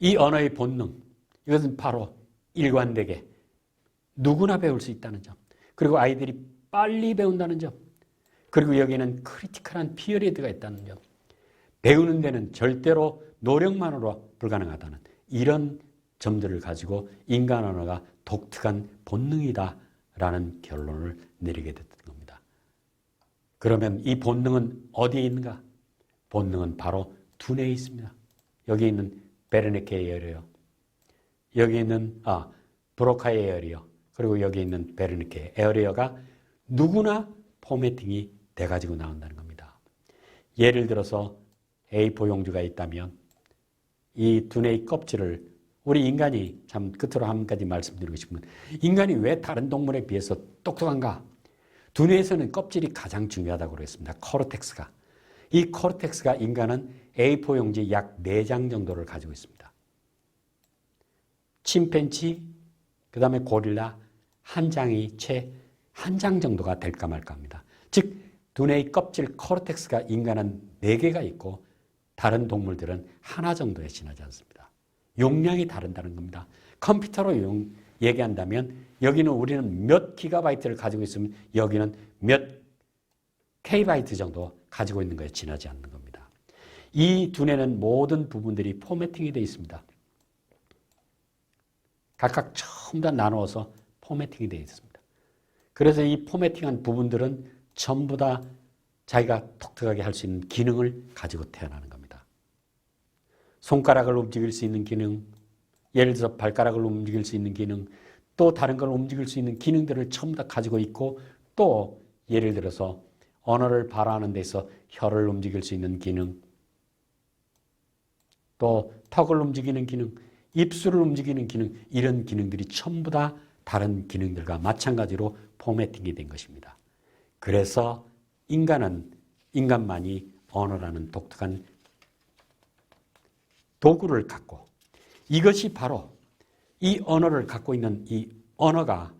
이 언어의 본능, 이것은 바로 일관되게 누구나 배울 수 있다는 점, 그리고 아이들이 빨리 배운다는 점, 그리고 여기에는 크리티컬한 피어리드가 있다는 점, 배우는 데는 절대로 노력만으로 불가능하다는 이런 점들을 가지고 인간 언어가 독특한 본능이다라는 결론을 내리게 됐던 겁니다. 그러면 이 본능은 어디에 있는가? 본능은 바로 두뇌에 있습니다. 여기 있는 베르네케 에어리어, 여기 있는 브로카 에어리어, 그리고 여기 있는 베르네케 에어리어가 누구나 포매팅이 돼가지고 나온다는 겁니다. 예를 들어서 A4 용지가 있다면 이 두뇌의 껍질을 우리 인간이 참 끝으로 한 가지 말씀드리고 싶으면 인간이 왜 다른 동물에 비해서 똑똑한가? 두뇌에서는 껍질이 가장 중요하다고 그랬습니다. 코르텍스가. 이 코르텍스가 인간은 A4 용지 약 4장 정도를 가지고 있습니다. 침팬지, 그 다음에 고릴라 한 장이 채 한 장 정도가 될까 말까 합니다. 즉 두뇌의 껍질 코르텍스가 인간은 4개가 있고 다른 동물들은 하나 정도에 지나지 않습니다. 용량이 다른다는 겁니다. 컴퓨터로 얘기한다면 여기는 우리는 몇 기가바이트를 가지고 있으면 여기는 몇 K바이트 정도 가지고 있는 거에 지나지 않는 겁니다. 이 두뇌는 모든 부분들이 포매팅이 되어 있습니다. 각각 전부 다 나누어서 포매팅이 되어 있습니다. 그래서 이 포매팅한 부분들은 전부 다 자기가 독특하게 할 수 있는 기능을 가지고 태어나는 겁니다. 손가락을 움직일 수 있는 기능, 예를 들어서 발가락을 움직일 수 있는 기능, 또 다른 걸 움직일 수 있는 기능들을 전부 다 가지고 있고, 또 예를 들어서 언어를 발화하는 데서 혀를 움직일 수 있는 기능, 또 턱을 움직이는 기능, 입술을 움직이는 기능, 이런 기능들이 전부 다 다른 기능들과 마찬가지로 포매팅이 된 것입니다. 그래서 인간만이 언어라는 독특한 도구를 갖고, 이것이 바로 이 언어를 갖고 있는 이 언어가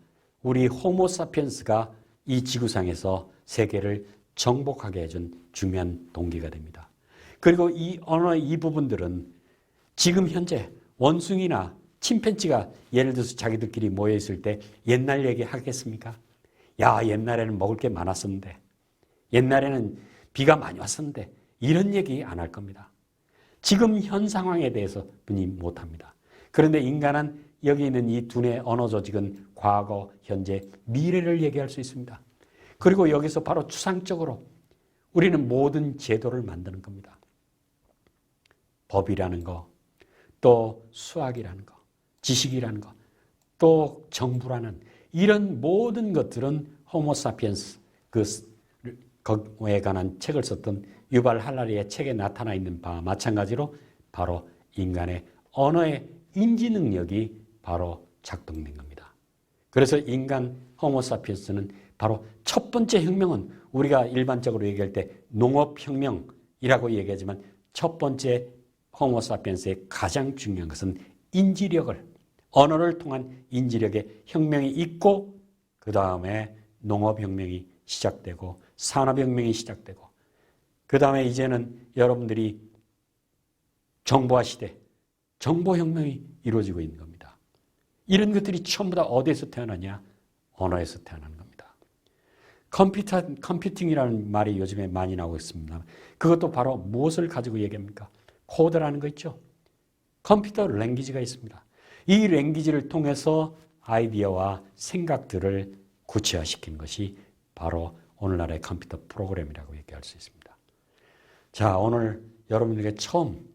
우리 호모사피엔스가 이 지구상에서 세계를 정복하게 해준 중요한 동기가 됩니다. 그리고 이 언어의 이 부분들은 지금 현재 원숭이나 침팬지가 예를 들어서 자기들끼리 모여있을 때 옛날 얘기 하겠습니까? 야, 옛날에는 먹을 게 많았었는데, 옛날에는 비가 많이 왔었는데, 이런 얘기 안 할 겁니다. 지금 현 상황에 대해서 분이 못합니다. 그런데 인간은 여기 있는 이 두뇌 언어 조직은 과거, 현재, 미래를 얘기할 수 있습니다. 그리고 여기서 바로 추상적으로 우리는 모든 제도를 만드는 겁니다. 법이라는 거, 또 수학이라는 거, 지식이라는 거, 또 정부라는 이런 모든 것들은 호모사피엔스 그에 관한 책을 썼던 유발 할라리의 책에 나타나 있는 바와 마찬가지로 바로 인간의 언어의 인지 능력이 바로 작동된 겁니다. 그래서 인간 호모사피엔스는 바로 첫 번째 혁명은 우리가 일반적으로 얘기할 때 농업혁명이라고 얘기하지만 첫 번째 호모사피엔스의 가장 중요한 것은 인지력을, 언어를 통한 인지력의 혁명이 있고 그 다음에 농업혁명이 시작되고 산업혁명이 시작되고 그 다음에 이제는 여러분들이 정보화 시대, 정보혁명이 이루어지고 있는 겁니다. 이런 것들이 전부 다 어디에서 태어나냐? 언어에서 태어나는 겁니다. 컴퓨팅이라는 말이 요즘에 많이 나오고 있습니다. 그것도 바로 무엇을 가지고 얘기합니까? 코드라는 거 있죠. 컴퓨터 랭귀지가 있습니다. 이 랭귀지를 통해서 아이디어와 생각들을 구체화시키는 것이 바로 오늘날의 컴퓨터 프로그램이라고 얘기할 수 있습니다. 자, 오늘 여러분들에게 처음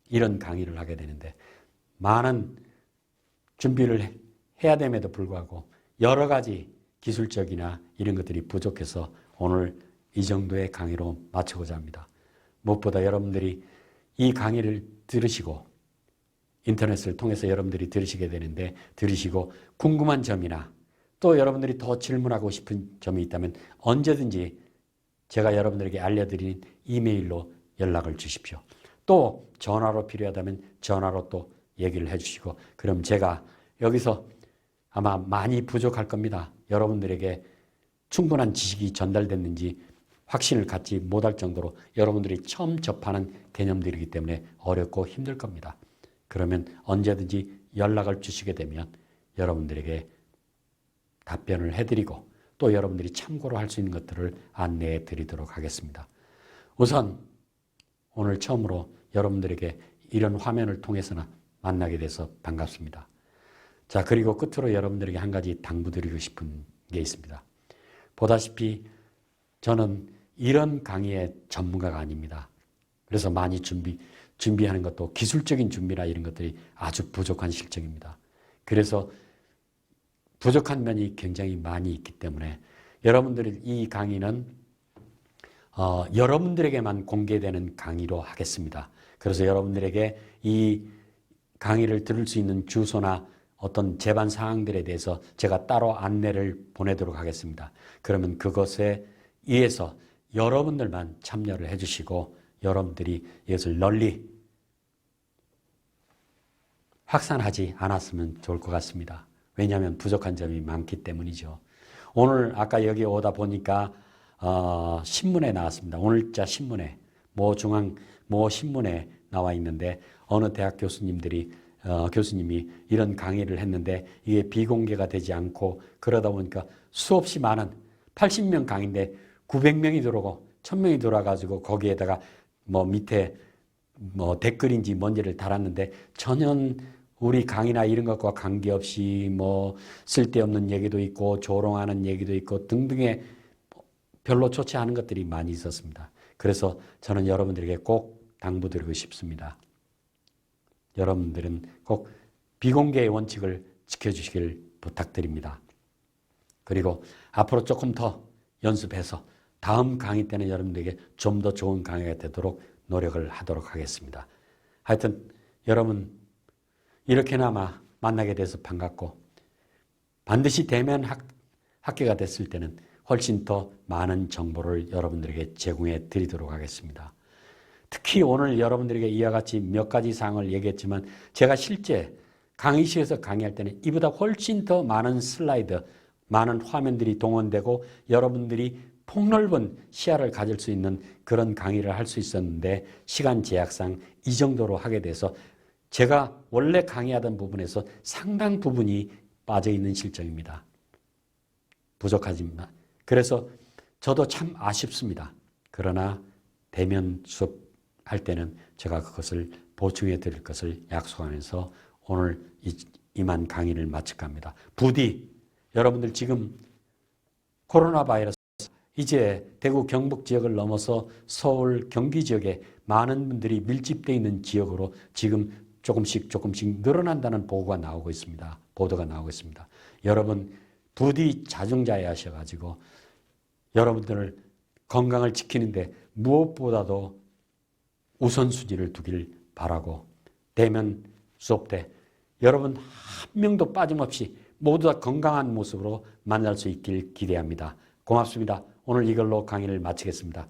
이런 강의를 하게 되는데 많은 준비를 해야 됨에도 불구하고 여러 가지 기술적이나 이런 것들이 부족해서 오늘 이 정도의 강의로 마치고자 합니다. 무엇보다 여러분들이 이 강의를 들으시고 인터넷을 통해서 여러분들이 들으시게 되는데 들으시고 궁금한 점이나 또 여러분들이 더 질문하고 싶은 점이 있다면 언제든지 제가 여러분들에게 알려드린 이메일로 연락을 주십시오. 또 전화로 필요하다면 전화로 또 얘기를 해주시고 그럼 제가 여기서 아마 많이 부족할 겁니다. 여러분들에게 충분한 지식이 전달됐는지 확신을 갖지 못할 정도로 여러분들이 처음 접하는 개념들이기 때문에 어렵고 힘들 겁니다. 그러면 언제든지 연락을 주시게 되면 여러분들에게 답변을 해드리고 또 여러분들이 참고로 할 수 있는 것들을 안내해 드리도록 하겠습니다. 우선 오늘 처음으로 여러분들에게 이런 화면을 통해서나 만나게 돼서 반갑습니다. 자, 그리고 끝으로 여러분들에게 한 가지 당부드리고 싶은 게 있습니다. 보다시피 저는 이런 강의의 전문가가 아닙니다. 그래서 많이 준비하는 것도 기술적인 준비나 이런 것들이 아주 부족한 실정입니다. 그래서 부족한 면이 굉장히 많이 있기 때문에 여러분들이 이 강의는 여러분들에게만 공개되는 강의로 하겠습니다. 그래서 여러분들에게 이 강의를 들을 수 있는 주소나 어떤 제반 사항들에 대해서 제가 따로 안내를 보내도록 하겠습니다. 그러면 그것에 의해서 여러분들만 참여를 해주시고 여러분들이 이것을 널리 확산하지 않았으면 좋을 것 같습니다. 왜냐하면 부족한 점이 많기 때문이죠. 오늘 아까 여기 오다 보니까 신문에 나왔습니다. 오늘자 신문에 모 신문에 나와 있는데 어느 대학 교수님이 이런 강의를 했는데 이게 비공개가 되지 않고 그러다 보니까 수없이 많은 80명 강의인데 900명이 들어오고 1000명이 들어와가지고 거기에다가 밑에 댓글인지 뭔지를 달았는데 전혀 우리 강의나 이런 것과 관계없이 쓸데없는 얘기도 있고 조롱하는 얘기도 있고 등등의 별로 좋지 않은 것들이 많이 있었습니다. 그래서 저는 여러분들에게 꼭 당부드리고 싶습니다. 여러분들은 꼭 비공개의 원칙을 지켜주시길 부탁드립니다. 그리고 앞으로 조금 더 연습해서 다음 강의 때는 여러분들에게 좀 더 좋은 강의가 되도록 노력을 하도록 하겠습니다. 하여튼 여러분 이렇게나마 만나게 돼서 반갑고 반드시 대면 학교가 됐을 때는 훨씬 더 많은 정보를 여러분들에게 제공해 드리도록 하겠습니다. 특히 오늘 여러분들에게 이와 같이 몇 가지 사항을 얘기했지만 제가 실제 강의실에서 강의할 때는 이보다 훨씬 더 많은 슬라이드, 많은 화면들이 동원되고 여러분들이 폭넓은 시야를 가질 수 있는 그런 강의를 할 수 있었는데 시간 제약상 이 정도로 하게 돼서 제가 원래 강의하던 부분에서 상당 부분이 빠져있는 실정입니다. 부족하지만 그래서 저도 참 아쉽습니다. 그러나 대면 수업할 때는 제가 그것을 보충해 드릴 것을 약속하면서 오늘 이만 강의를 마칠까 합니다. 부디 여러분들 지금 코로나 바이러스 이제 대구 경북 지역을 넘어서 서울 경기 지역에 많은 분들이 밀집되어 있는 지역으로 지금 조금씩 늘어난다는 보도가 나오고 있습니다. 여러분 부디 자중자애하셔가지고 여러분들 건강을 지키는데 무엇보다도 우선순위를 두길 바라고 대면 수업 때 여러분 한 명도 빠짐없이 모두 다 건강한 모습으로 만날 수 있길 기대합니다. 고맙습니다. 오늘 이걸로 강의를 마치겠습니다.